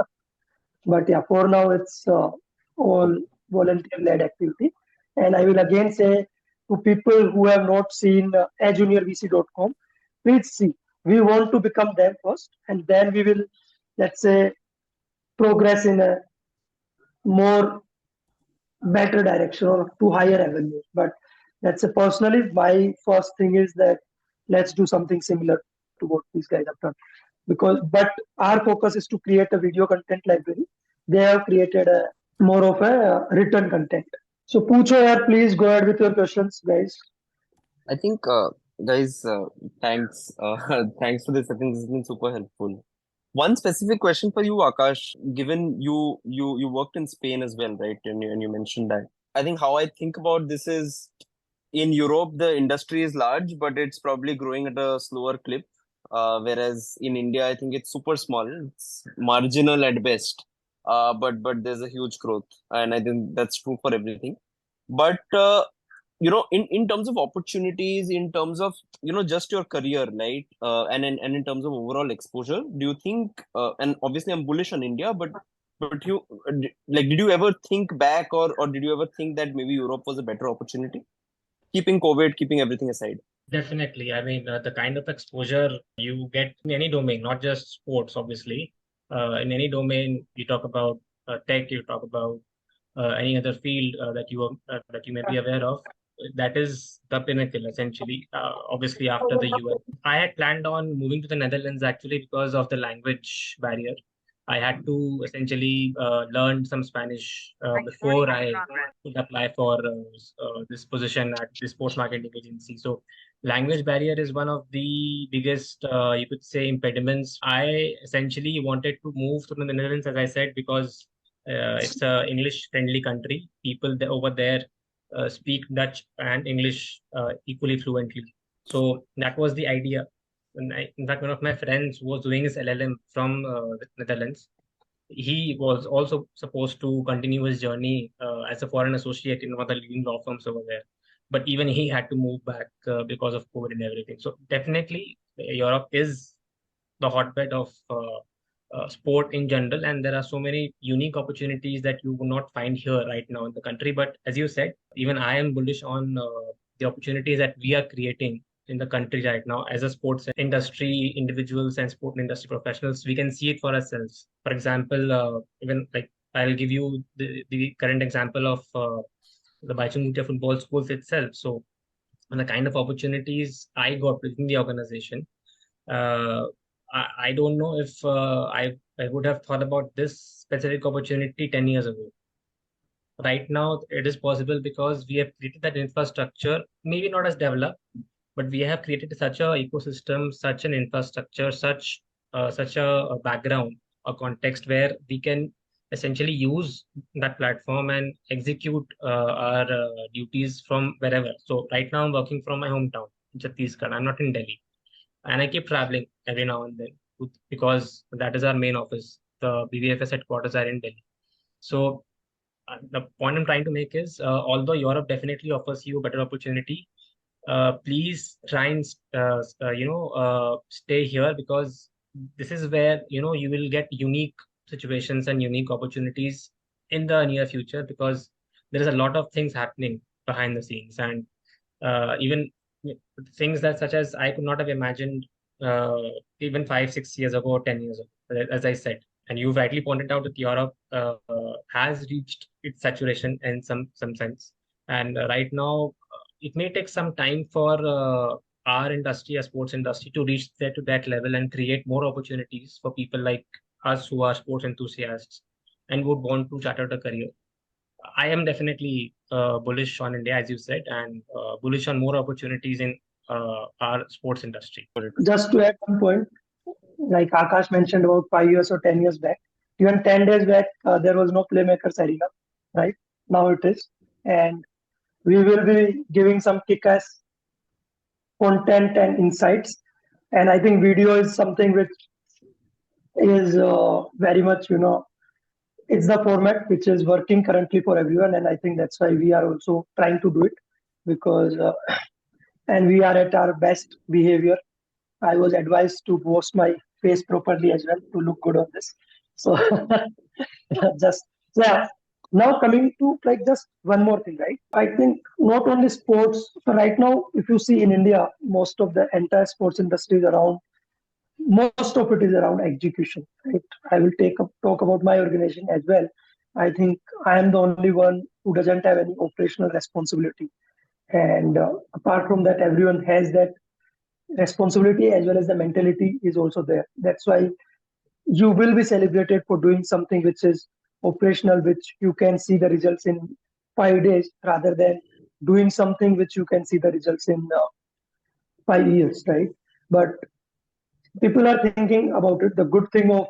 But yeah, for now it's all volunteer-led activity. And I will again say to people who have not seen ajuniorvc.com, please see. We want to become them first, and then we will, let's say, progress in a more better direction or to higher avenues. But let's say personally, my first thing is that let's do something similar to what these guys have done. But our focus is to create a video content library. They have created a more of a written content. So Poocho, yaar, please go ahead with your questions, guys. I think, guys, thanks. Thanks for this. I think this has been super helpful. One specific question for you, Akash. Given you worked in Spain as well, right? And you mentioned that. I think how I think about this is, in Europe the industry is large, but it's probably growing at a slower clip. Whereas in India, I think it's super small. It's marginal at best. But there's a huge growth, and I think that's true for everything. But in terms of opportunities, in terms of just your career, right? And in terms of overall exposure, do you think? And obviously, I'm bullish on India, but you did you ever think back, or did you ever think that maybe Europe was a better opportunity? Keeping COVID, keeping everything aside. Definitely. I mean, the kind of exposure you get in any domain, not just sports, obviously. In any domain, you talk about tech, you talk about any other field that you may be aware of. That is the pinnacle, essentially. Obviously, after the US, I had planned on moving to the Netherlands actually because of the language barrier. I had to essentially learn some Spanish before I could apply for this position at the sports marketing agency. So language barrier is one of the biggest, you could say, impediments. I essentially wanted to move to the Netherlands, as I said, because it's a English-friendly country. People over there speak Dutch and English equally fluently. So that was the idea. And in fact, one of my friends was doing his LLM from the Netherlands. He was also supposed to continue his journey as a foreign associate in one of the leading law firms over there. But even he had to move back because of COVID and everything. So definitely, Europe is the hotbed of sport in general, and there are so many unique opportunities that you will not find here right now in the country. But as you said, even I am bullish on the opportunities that we are creating in the country right now as a sports industry individuals and sport industry professionals. We can see it for ourselves. For example, even like I'll give you the current example of the Baichung football schools itself. So, and the kind of opportunities I got within the organization, uh, I don't know if I would have thought about this specific opportunity 10 years ago. Right now, it is possible because we have created that infrastructure, maybe not as developed, but we have created such a ecosystem, such an infrastructure, such a background, a context where we can essentially use that platform and execute our duties from wherever. So right now, I'm working from my hometown, Chhattisgarh. I'm not in Delhi, and I keep traveling every now and then because that is our main office. The BVFS headquarters are in Delhi. So the point I'm trying to make is, although Europe definitely offers you a better opportunity, please try and stay here, because this is where you will get unique situations and unique opportunities in the near future, because there is a lot of things happening behind the scenes, and even things that such as I could not have imagined uh, even 5 6 years ago or 10 years ago, as I said. And you rightly pointed out that Europe has reached its saturation in some sense, and right now it may take some time for our industry, our sports industry, to reach there to that level and create more opportunities for people like us who are sports enthusiasts and would want to chart out a career. I am definitely bullish on India, as you said, and bullish on more opportunities in our sports industry. Just to add one point, like Akash mentioned about 5 years or 10 years back, even 10 days back, there was no Playmakers Arena, right? Now it is. And we will be giving some kick-ass content and insights. And I think video is something which is very much, it's the format which is working currently for everyone. And I think that's why we are also trying to do it, because, and we are at our best behavior. I was advised to post my face properly as well to look good on this. So just so yeah. Now coming to like just one more thing, right? I think not only sports. So right now, if you see in India, most of the entire sports industry is around. Most of it is around execution, right? I will talk about my organization as well. I think I am the only one who doesn't have any operational responsibility, and apart from that, everyone has that responsibility as well as the mentality is also there. That's why you will be celebrated for doing something which is operational, which you can see the results in 5 days, rather than doing something which you can see the results in 5 years, right? But people are thinking about it. The good thing of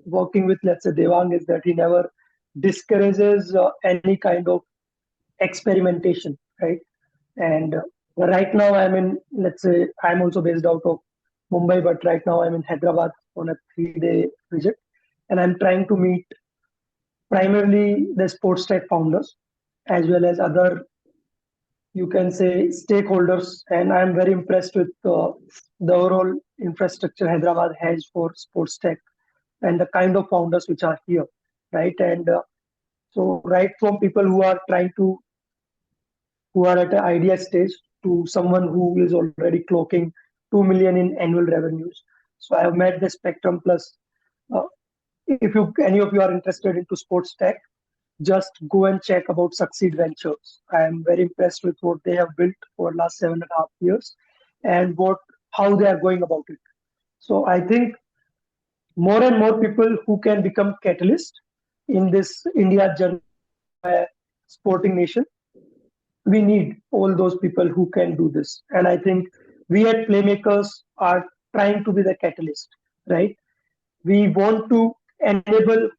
working with, let's say, Devang is that he never discourages any kind of experimentation, right? And right now, I'm in, let's say, I'm also based out of Mumbai, but right now I'm in Hyderabad on a 3-day visit. And I'm trying to meet primarily the sports tech founders as well as other, you can say, stakeholders. And I'm very impressed with the overall infrastructure Hyderabad has for sports tech and the kind of founders which are here, right? And so, right from people who are who are at an idea stage to someone who is already clocking 2 million in annual revenues. So I have met the spectrum. Plus, uh, if you any of you are interested into sports tech, just go and check about Succeed Ventures. I am very impressed with what they have built for last 7.5 years and what how they are going about it. So I think more and more people who can become catalyst in this India journey a sporting nation. We need all those people who can do this. And I think we at Playmakers are trying to be the catalyst, right? We want to enable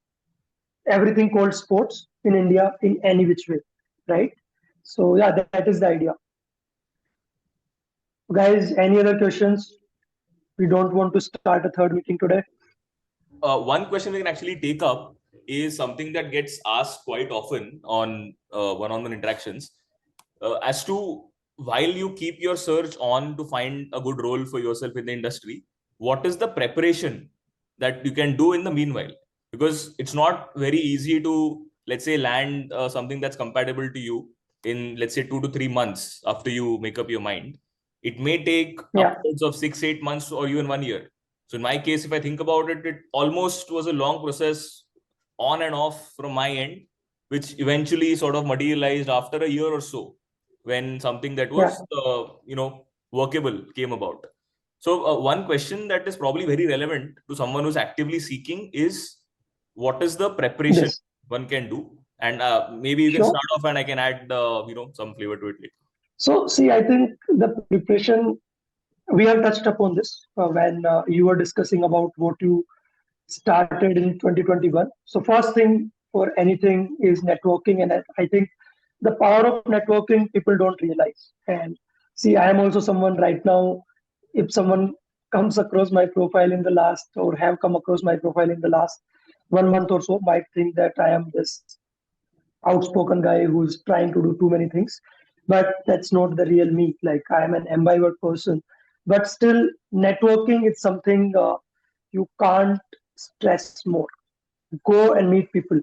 everything called sports in India in any which way, right? So yeah, that is the idea. Guys, any other questions? We don't want to start a third meeting today. One question we can actually take up is something that gets asked quite often on one-on-one interactions as to while you keep your search on to find a good role for yourself in the industry, what is the preparation that you can do in the meanwhile? Because it's not very easy to, let's say, land something that's compatible to you in, let's say, 2 to 3 months after you make up your mind. It may take upwards of 6-8 months or even 1 year. So in my case, if I think about it, it almost was a long process on and off from my end, which eventually sort of materialized after a year or so when something that was, workable came about. So one question that is probably very relevant to someone who's actively seeking is what is the preparation one can do? And maybe you can start off and I can add, some flavor to it later. So see, I think the preparation, we have touched upon this when you were discussing about what you started in 2021. So first thing for anything is networking. And I think the power of networking, people don't realize. And see, I am also someone right now, if someone comes across my profile in the last, or have come across my profile in the last 1 month or so, might think that I am this outspoken guy who's trying to do too many things. But that's not the real me. Like, I am an ambivert person. But still, networking is something you can't stress more. Go and meet people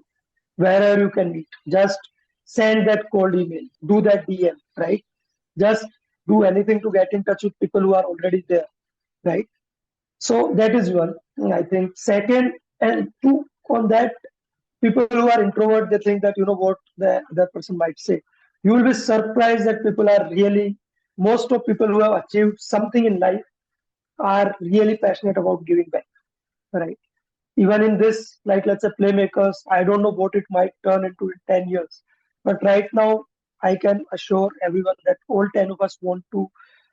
wherever you can meet. Just send that cold email, do that DM, right? Just do anything to get in touch with people who are already there, right? So that is one, I think. Second, and two, on that, people who are introvert, they think that, what the other person might say. You will be surprised that people are really, most of people who have achieved something in life are really passionate about giving back, right? Even in this, like, let's say, Playmakers, I don't know what it might turn into in 10 years. But right now, I can assure everyone that all 10 of us want to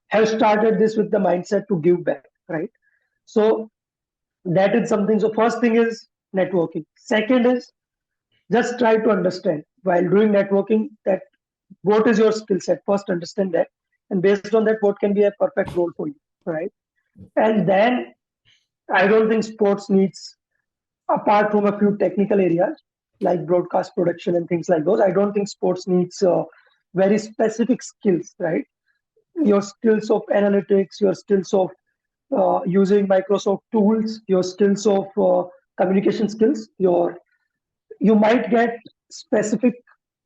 have started this with the mindset to give back, right? So that is something. So first thing is networking. Second is just try to understand while doing networking that what is your skill set. First, understand that. And based on that, what can be a perfect role for you, right? And then I don't think sports needs, apart from a few technical areas like broadcast production and things like those, I don't think sports needs very specific skills, right? Your skills of analytics, your skills of using Microsoft tools, your skills of communication skills, you might get specific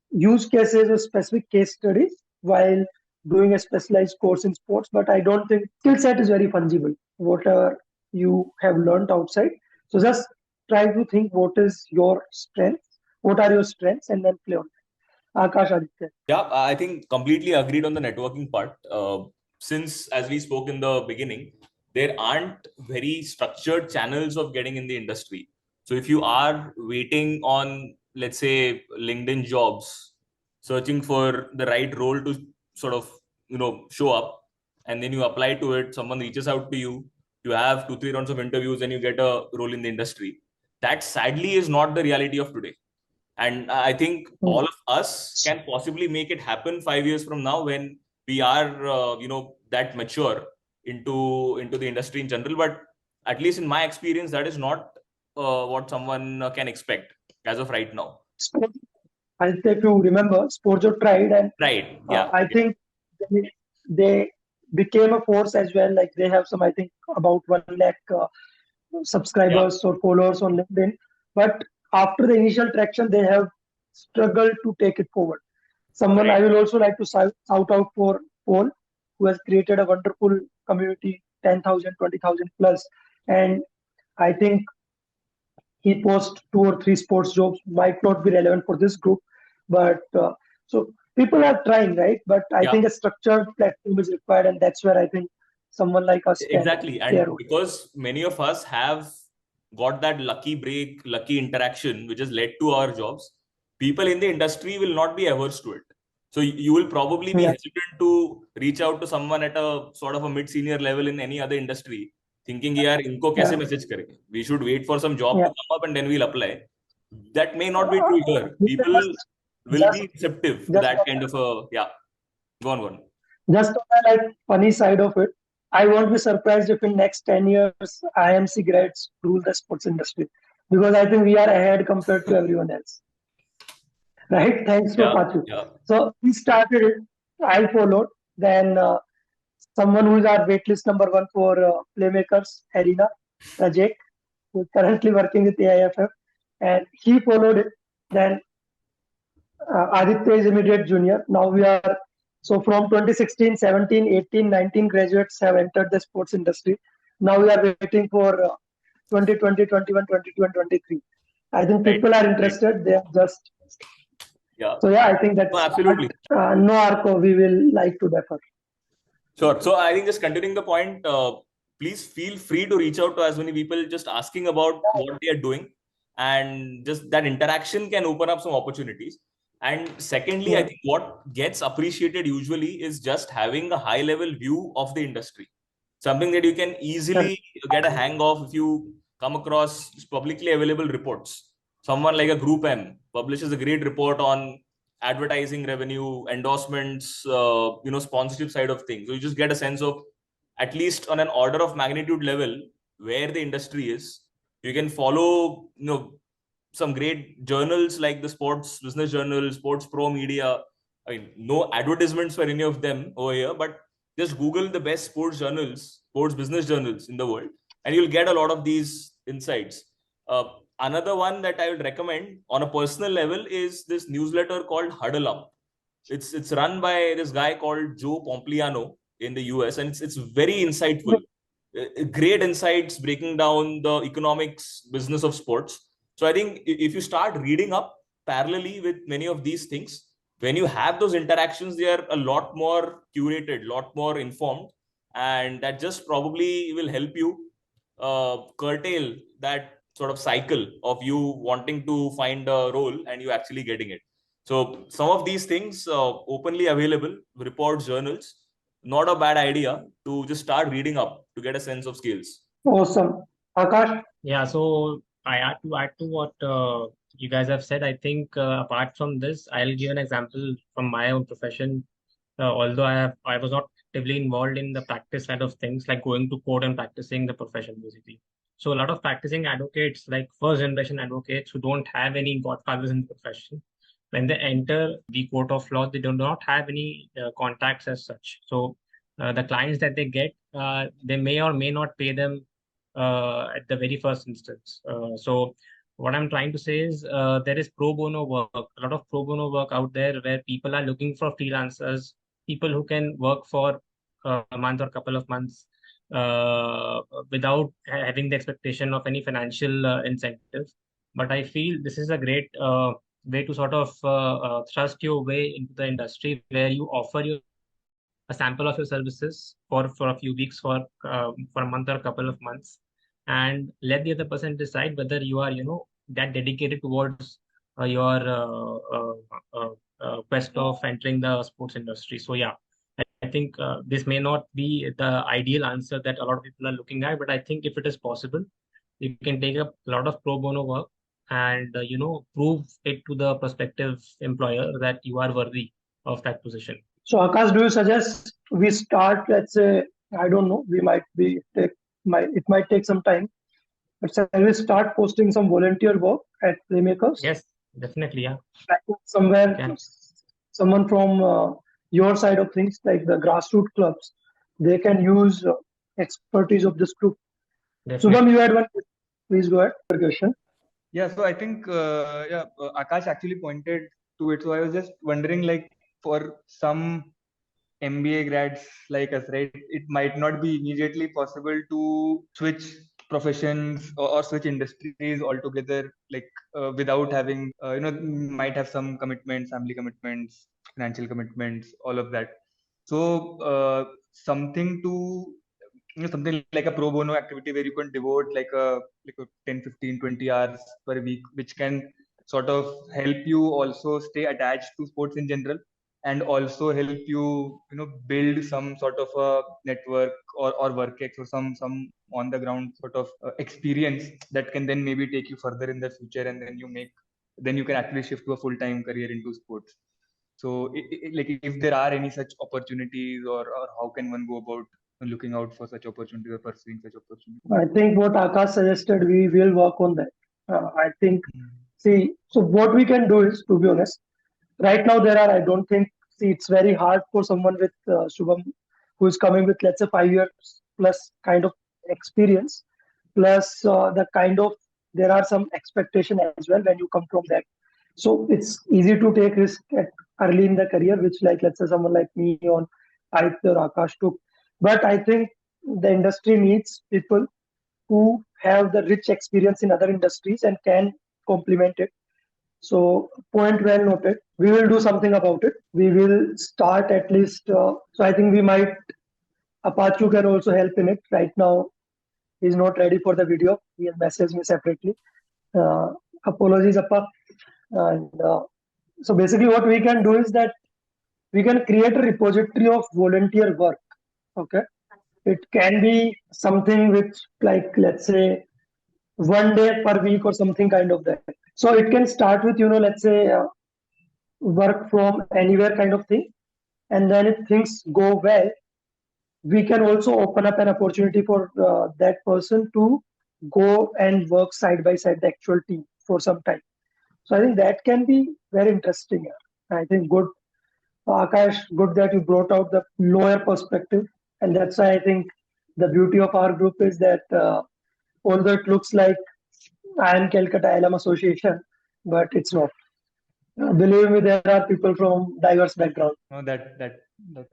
use cases or specific case studies while doing a specialized course in sports, but I don't think skill set is very fungible, whatever you have learned outside. So just try to think what is your strength, what are your strengths, and then play on that. Akash, Aditya. Yeah, I think completely agreed on the networking part. Since, as we spoke in the beginning, there aren't very structured channels of getting in the industry. So if you are waiting on, let's say, LinkedIn jobs, searching for the right role to sort of, show up, and then you apply to it, someone reaches out to you, you have 2-3 rounds of interviews, and you get a role in the industry. That sadly is not the reality of today. And I think all of us can possibly make it happen 5 years from now when we are, that mature into the industry in general. But at least in my experience, that is not what someone can expect as of right now. If you remember, sports are tried, and Right. Yeah. I think they became a force as well. Like, they have some, I think, about 1 lakh subscribers or followers on LinkedIn. But after the initial traction, they have struggled to take it forward. Someone I will also like to shout out for Paul, who has created a wonderful community, 10,000, 20,000 plus. And I think he posts 2 or 3 sports jobs, might not be relevant for this group. But so people are trying, right? But I think a structured platform is required. And that's where I think someone like us can exactly. And because many of us have got that lucky break, lucky interaction, which has led to our jobs, people in the industry will not be averse to it. So you will probably be Yeah. hesitant to reach out to someone at a sort of a mid-senior level in any other industry, thinking, yaar, inko kaise Yeah. message kare? We should wait for some job Yeah. to come up and then we'll apply. That may not be true here. We can People will just be receptive to just that kind of a, yeah. Go on. just on the like funny side of it, I won't be surprised if in next 10 years IMC grads rule the sports industry, because I think we are ahead compared to everyone else. Right? Thanks for Yeah, Pachu. yeah. So we started it. I followed. Then someone who is our waitlist number one for Playmakers Arena, Rajek, who is currently working with AIFF, and he followed it. Then Aditya is immediate junior. Now we are, so from 2016, 17, 18, 19 graduates have entered the sports industry. Now we are waiting for 2020, 21, 22, and 23. I think Right. people are interested. They are just, Yeah. so yeah, I think No, that's absolutely. no Arco we will like to defer. Sure. So I think just continuing the point, please feel free to reach out to as many people just asking about what they are doing, and just that interaction can open up some opportunities. And secondly, I Yeah. think what gets appreciated usually is just having a high level view of the industry, something that you can easily get a hang of if you come across publicly available reports. Someone like a Group M publishes a great report on advertising revenue, endorsements, sponsorship side of things. So you just get a sense of, at least on an order of magnitude level, where the industry is. You can follow, some great journals like the Sports Business Journal, Sports Pro Media. I mean, no advertisements for any of them over here, but just Google the best sports journals, sports business journals in the world, and you'll get a lot of these insights. Another one that I would recommend on a personal level is this newsletter called Huddle Up. It's run by this guy called Joe Pompliano in the US, and it's very insightful. Great insights breaking down the economics business of sports. So I think if you start reading up parallelly with many of these things, when you have those interactions, they are a lot more curated, a lot more informed, and that just probably will help you curtail that sort of cycle of you wanting to find a role and you actually getting it. So some of these things openly available, reports, journals, not a bad idea to just start reading up to get a sense of skills. Awesome. Akash? Yeah, so I add to what you guys have said. I think apart from this, I'll give an example from my own profession. Although I was not actively involved in the practice side of things, like going to court and practicing the profession basically. So a lot of practicing advocates, like first generation advocates who don't have any godfathers in the profession, when they enter the court of law, they do not have any contacts as such. So the clients that they get, they may or may not pay them at the very first instance. So what I'm trying to say is there is pro bono work, a lot of pro bono work out there where people are looking for freelancers, people who can work for a month or couple of months uh, without having the expectation of any financial incentive. But I feel this is a great way to sort of thrust your way into the industry where you offer a sample of your services for a few weeks, for a month or a couple of months, and let the other person decide whether you are that dedicated towards your quest of entering the sports industry. So yeah, I think this may not be the ideal answer that a lot of people are looking at, but I think if it is possible, you can take up a lot of pro bono work and prove it to the prospective employer that you are worthy of that position. So Akash, do you suggest we start, let's say, I don't know, we might be it might take some time, but shall we start posting some volunteer work at Playmakers? Yes, definitely, yeah. Like somewhere, Okay. someone from your side of things, like the grassroots clubs, they can use expertise of this group. Definitely. Shubham, you had one. Please go ahead. Your question. Yeah, so I think Akash actually pointed to it. So I was just wondering, like, for some MBA grads like us, right, it might not be immediately possible to switch professions or switch industries altogether, like without having, might have some commitments, family commitments, financial commitments, all of that. So something to something like a pro bono activity where you can devote like a 10, 15, 20 hours per week, which can sort of help you also stay attached to sports in general, and also help you build some sort of a network or work ex or some on the ground sort of experience that can then maybe take you further in the future, and then you can actually shift to a full-time career into sports. So like if there are any such opportunities, or how can one go about looking out for such opportunities or pursuing such opportunities? I think what Akash suggested, we will work on that. I think, see, so what we can do is, to be honest, right now I don't think, see, it's very hard for someone with Shubham, who is coming with, let's say, 5 years plus kind of experience, plus the kind of, there are some expectation as well when you come from that. So it's easy to take risk at early in the career, which, like, let's say someone like me on Aaditya or Akash took. But I think the industry needs people who have the rich experience in other industries and can complement it. So, point well noted. We will do something about it. We will start at least. So, I think we might. Apachu can also help in it. Right now, he's not ready for the video. He has messaged me separately. Apologies, Appa. And so, basically, what we can do is that we can create a repository of volunteer work. Okay. It can be something which, like, let's say, 1 day per week or something kind of that. So it can start with, let's say, work from anywhere kind of thing. And then if things go well, we can also open up an opportunity for that person to go and work side by side the actual team for some time. So I think that can be very interesting. I think good, Akash, good that you brought out the lawyer perspective. And that's why I think the beauty of our group is that although it looks like I am Calcutta ILM Association, but it's not. Believe me, there are people from diverse background. No, that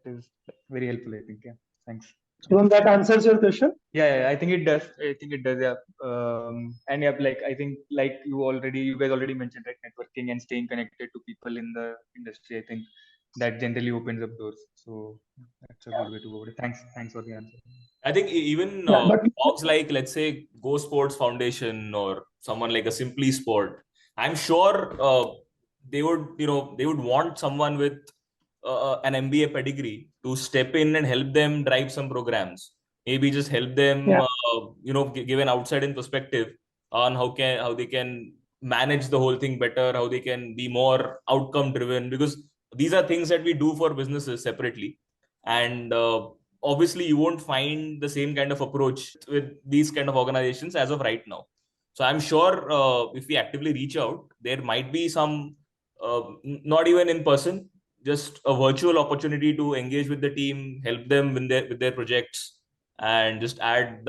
is very helpful, I think. Yeah, thanks. So that answers your question. Yeah, I think it does. Yeah. And yeah, like I think, like you guys already mentioned, right, networking and staying connected to people in the industry. I think that generally opens up doors. So that's a good way to go about it. Thanks for the answer. I think even blogs like, let's say, Go Sports Foundation or someone like a Simply Sport, I'm sure they would want someone with an MBA pedigree to step in and help them drive some programs. Maybe just help them, give an outside-in perspective on how they can manage the whole thing better, how they can be more outcome-driven, because these are things that we do for businesses separately. And obviously you won't find the same kind of approach with these kind of organizations as of right now. So I'm sure if we actively reach out, there might be some, not even in person, just a virtual opportunity to engage with the team, help them with their projects, and just add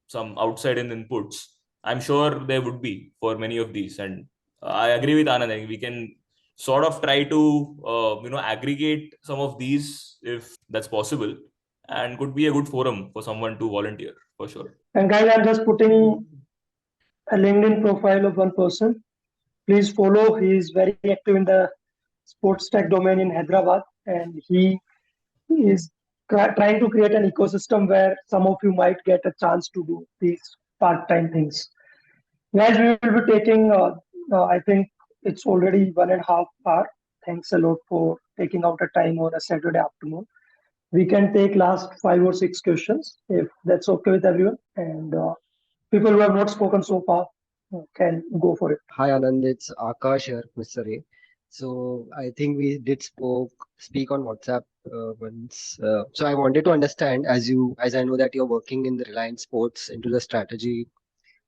some outside in inputs. I'm sure there would be for many of these. And I agree with Anand. I think we can sort of try to aggregate some of these if that's possible, and could be a good forum for someone to volunteer for sure. And guys, I'm just putting a LinkedIn profile of one person. Please follow. He is very active in the sports tech domain in Hyderabad, and he is trying to create an ecosystem where some of you might get a chance to do these part-time things. Guys, we will be taking, I think it's already 1.5 hours. Thanks a lot for taking out a time on a Saturday afternoon. We can take last 5 or 6 questions if that's okay with everyone. And people who have not spoken so far can go for it. Hi Anand, it's Akash here, Mr. A. So I think we did speak on WhatsApp once. So I wanted to understand, as I know that you're working in the Reliance Sports into the strategy,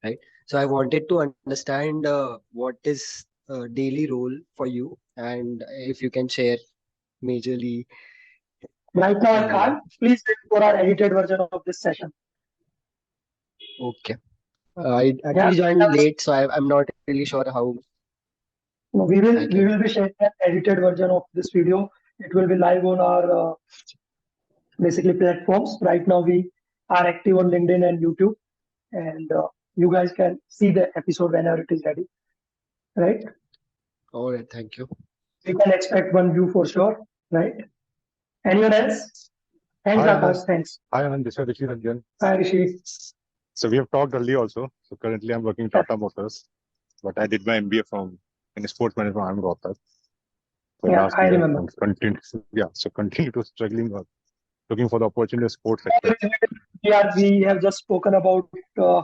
right? So I wanted to understand what is daily role for you, and if you can share majorly. Right now, I can't. Please wait for our edited version of this session. Okay. I actually joined late, so I'm not really sure how. No, we will be sharing an edited version of this video. It will be live on our basically platforms. Right now, we are active on LinkedIn and YouTube, and you guys can see the episode whenever it is ready. Right? All right, thank you. We can expect one view for sure, right? Anyone else Thanks, Hi, Anand. Akash. Thanks. Hi, Anand. This is Rishi Ranjan. Hi, Rishi. So we have talked earlier also. So currently I'm working in Tata Motors, but I did my MBA in sports management from Rohtak. So Yeah, last I year, remember. and continue to struggling, looking for the opportunity in sports sector. We have just spoken about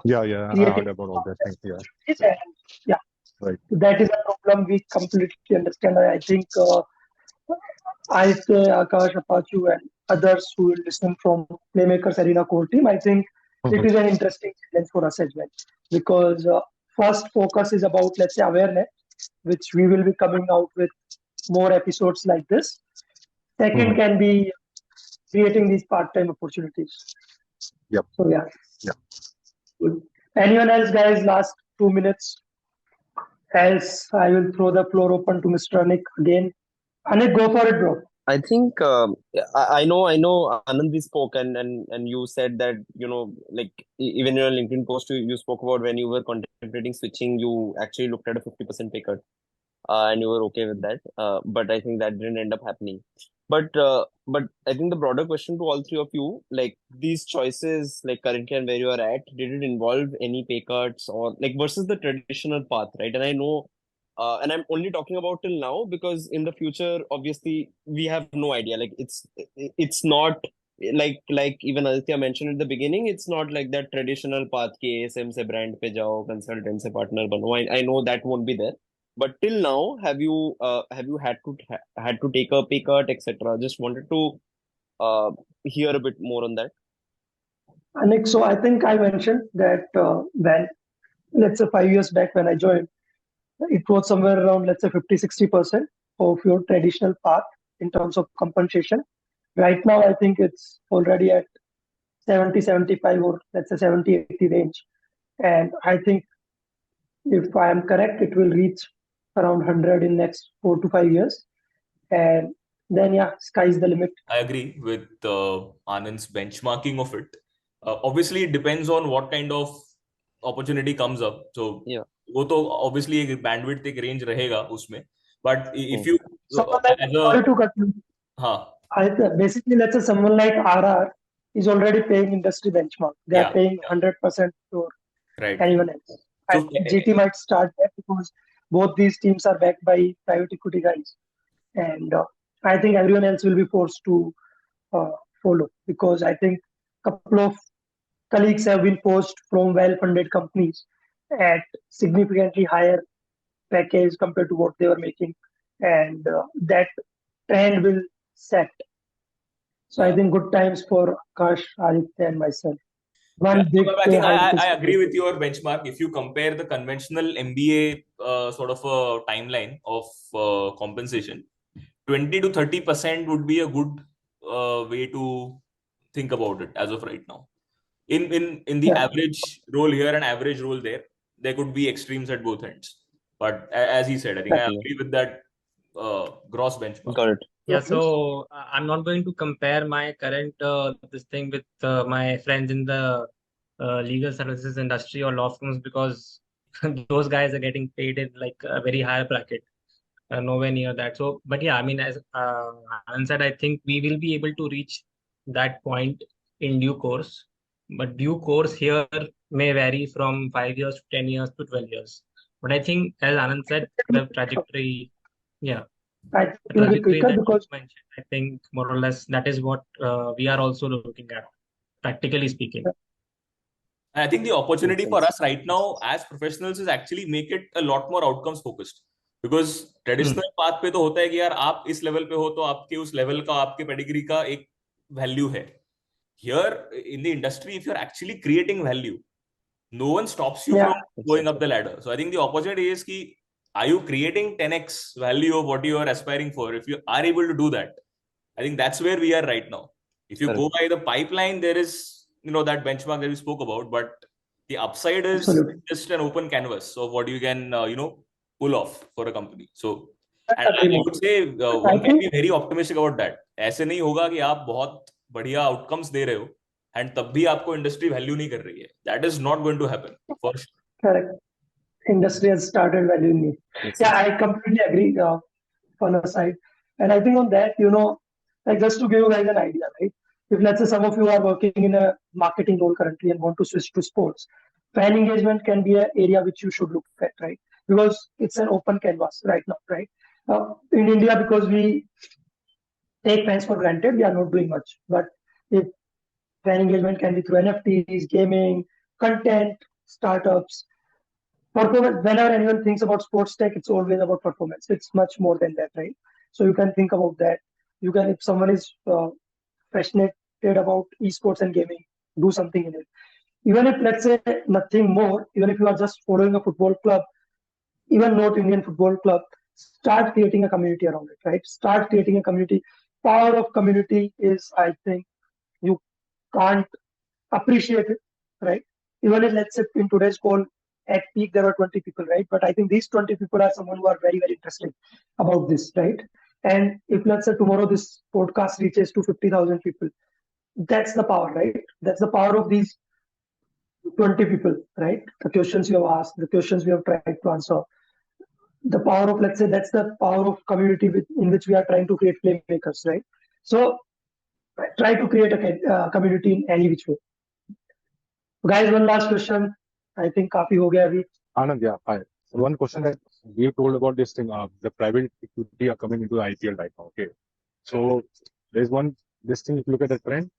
Yeah, I heard creating about all that things. Yeah, opportunities, and yeah, right. that is a problem we completely understand. I think Aaditya, Akash, Apachu, and others who will listen from Playmakers Arena core team, I think it is an interesting challenge for us as well, because first focus is about, let's say, awareness, which we will be coming out with more episodes like this. Second can be creating these part-time opportunities. Yep. So yeah. Yeah. Good. Anyone else, guys? Last 2 minutes. Else, I will throw the floor open to Mr. Anik again. Anik, go for it, bro. I think I know Anand, we spoke, and you said that, like even in your LinkedIn post, you spoke about when you were contemplating switching, you actually looked at a 50% pay cut, and you were okay with that. But I think that didn't end up happening. But I think the broader question to all three of you, like these choices, like currently and where you are at, did it involve any pay cuts or like versus the traditional path, right? And I know, and I'm only talking about till now because in the future, obviously, we have no idea. Like it's not like even Aditya mentioned at the beginning, it's not like that traditional path ke ASM se brand pe jao, consultant se partner bano. I know that won't be there. But till now, have you had to take a pay cut, etc.? Just wanted to hear a bit more on that. Anik, so I think I mentioned that when, let's say, 5 years back when I joined, it was somewhere around, let's say, 50-60% of your traditional path in terms of compensation. Right now, I think it's already at 70-75, or let's say 70-80 range. And I think if I am correct, it will reach around 100 in next 4 to 5 years. And then, yeah, sky's the limit. I agree with Anand's benchmarking of it. Obviously, it depends on what kind of opportunity comes up. So, Yeah. वो तो obviously एक bandwidth एक range रहेगा उसमें. But if you Someone like, as a sorry to cut you. हाँ Basically, let's say someone like RR is already paying industry benchmark. They are paying 100% to right. anyone else. So GT might start there because both these teams are backed by private equity guys, and I think everyone else will be forced to follow, because I think a couple of colleagues have been poached from well-funded companies at significantly higher package compared to what they were making, and that trend will set. So I think good times for Akash, Aditya, and myself. One big I pay think hike is I agree with your benchmark. If you compare the conventional MBA sort of a timeline of compensation, 20 to 30% would be a good way to think about it as of right now. In the average role here and average role there could be extremes at both ends. But as he said, I think I agree with that gross benchmark. Got it. Yeah, so I'm not going to compare my current this thing with my friends in the legal services industry or law firms, because those guys are getting paid in like a very high bracket, nowhere near that. So, but yeah, I mean, as Anand said, I think we will be able to reach that point in due course. But due course here may vary from 5 years to 10 years to 12 years. But I think, as Anand said, the trajectory, yeah. I think it will be quicker that you because mentioned, I think more or less that is what we are also looking at, practically speaking. And I think the opportunity for us right now as professionals is actually make it a lot more outcomes focused. Because traditional path पे तो होता है कि यार आप इस level पे हो तो आपके उस लेवल का आपके पेडिग्री का एक वैल्यू है. Here in the industry, if you're actually creating value, no one stops you from going up the ladder. So I think the opportunity is ki, are you creating 10x value of what you are aspiring for? If you are able to do that, I think that's where we are right now. If you go by the pipeline, there is that benchmark that we spoke about, but the upside is just an open canvas of what you can pull off for a company. So and I would say one can be very optimistic about that. ऐसे नहीं होगा कि आप बहुत बढ़िया outcomes दे रहे हो and तब भी आपको इंडस्ट्री वैल्यू नहीं कर रही है. That is not going to happen for sure. Correct. Industry has started valuing me. Yeah, I completely agree on a side. And I think on that, like just to give you guys an idea, right? if let's say some of you are working in a marketing role currently and want to switch to sports, fan engagement can be an area which you should look at, right? Because it's an open canvas right now, right? In India, because we take fans for granted, we are not doing much. But if fan engagement can be through NFTs, gaming, content, startups, performance. Whenever anyone thinks about sports tech, it's always about performance. It's much more than that, right? So you can think about that. You can, if someone is passionate about esports and gaming, do something in it. Even if, let's say, nothing more, even if you are just following a football club, even not Indian football club, start creating a community around it, right? Start creating a community. Power of community is, I think, you can't appreciate it, right? Even if, let's say, in today's call, at peak, there were 20 people, right? But I think these 20 people are someone who are very, very interested about this, right? And if, let's say, tomorrow this podcast reaches to 50,000 people, that's the power, right? That's the power of these 20 people, right? The questions you have asked, the questions we have tried to answer. The power of, let's say, that's the power of community in which we are trying to create playmakers, right? So try to create a community in any which way. Guys, one last question. I think काफी हो गया अभी. Anand, yeah, hi. So one question that we told about this thing, the private equity are coming into the IPL right now. Okay, so there's this thing. If you look at the trend,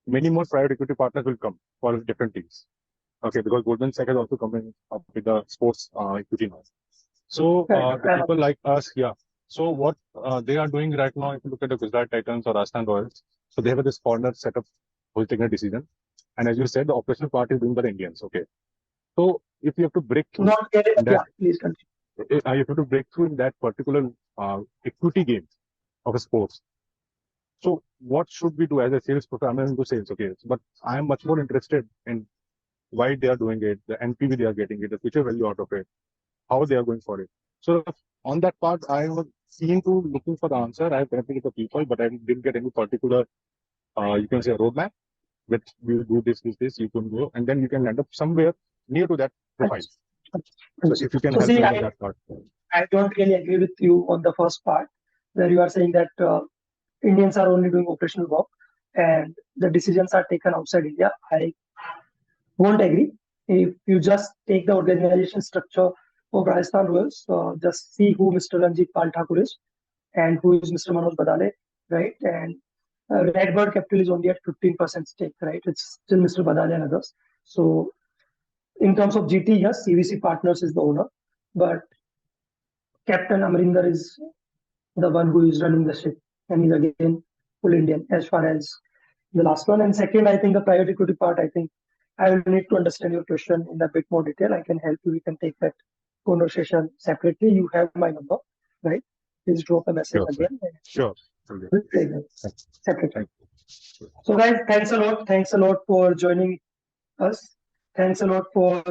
many more private equity partners will come for different teams. Okay, because Goldman Sachs is also coming up with the sports equity now. So the people like us, yeah. So what they are doing right now, if you look at the Gujarat Titans or Rajasthan Royals, so they have this corner set up who's taking a decision. And as you said, the operational part is doing by the Indians. Okay. So if you have to break through Not get it. that, Yeah, please continue. you have to break through in that particular equity game of a sports. So what should we do as a sales professional? I'm into sales, okay, but I am much more interested in why they are doing it, the NPV they are getting it, the future value out of it, how they are going for it. So on that part, I was keen to looking for the answer. I have connected with the people, but I didn't get any particular, you can say, roadmap. With you do this, you can go, and then you can end up somewhere near to that profile. So if you can help me with that part. I don't really agree with you on the first part, where you are saying that Indians are only doing operational work and the decisions are taken outside India. I won't agree. If you just take the organization structure of Rajasthan Royals, just see who Mr. Ranjit Pal Thakur is and who is Mr. Manoj Badale, right? And Redbird Capital is only at 15% stake, right? It's still Mr. Badale and others. So in terms of GT, yes, CVC Partners is the owner, but Captain Amrinder is the one who is running the ship, and he's again full Indian as far as the last one. And second, I think the private equity part, I think I will need to understand your question in a bit more detail. I can help you. We can take that conversation separately. You have my number, right? Please drop a message again. Sure. We'll take that separately. So guys, thanks a lot. Thanks a lot for joining us. Thanks a lot for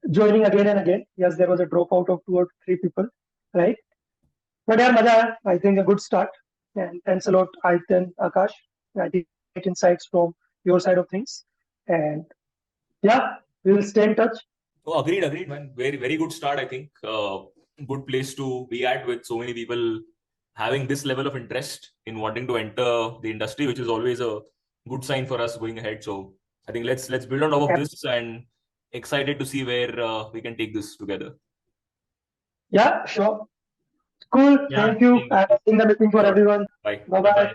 joining again and again. Yes, there was a dropout of 2 or 3 people, right? But yeah, maja aaya. I think a good start. And thanks a lot, Aaditya Akash. I think insights from your side of things. And yeah, we will stay in touch. Oh, agreed, man. Very, very good start, I think. Good place to be at with so many people having this level of interest in wanting to enter the industry, which is always a good sign for us going ahead. So I think let's build on top of this, and excited to see where we can take this together. Yeah, sure. Cool. Yeah, Thank you. I think the meeting for everyone. Bye. Bye-bye.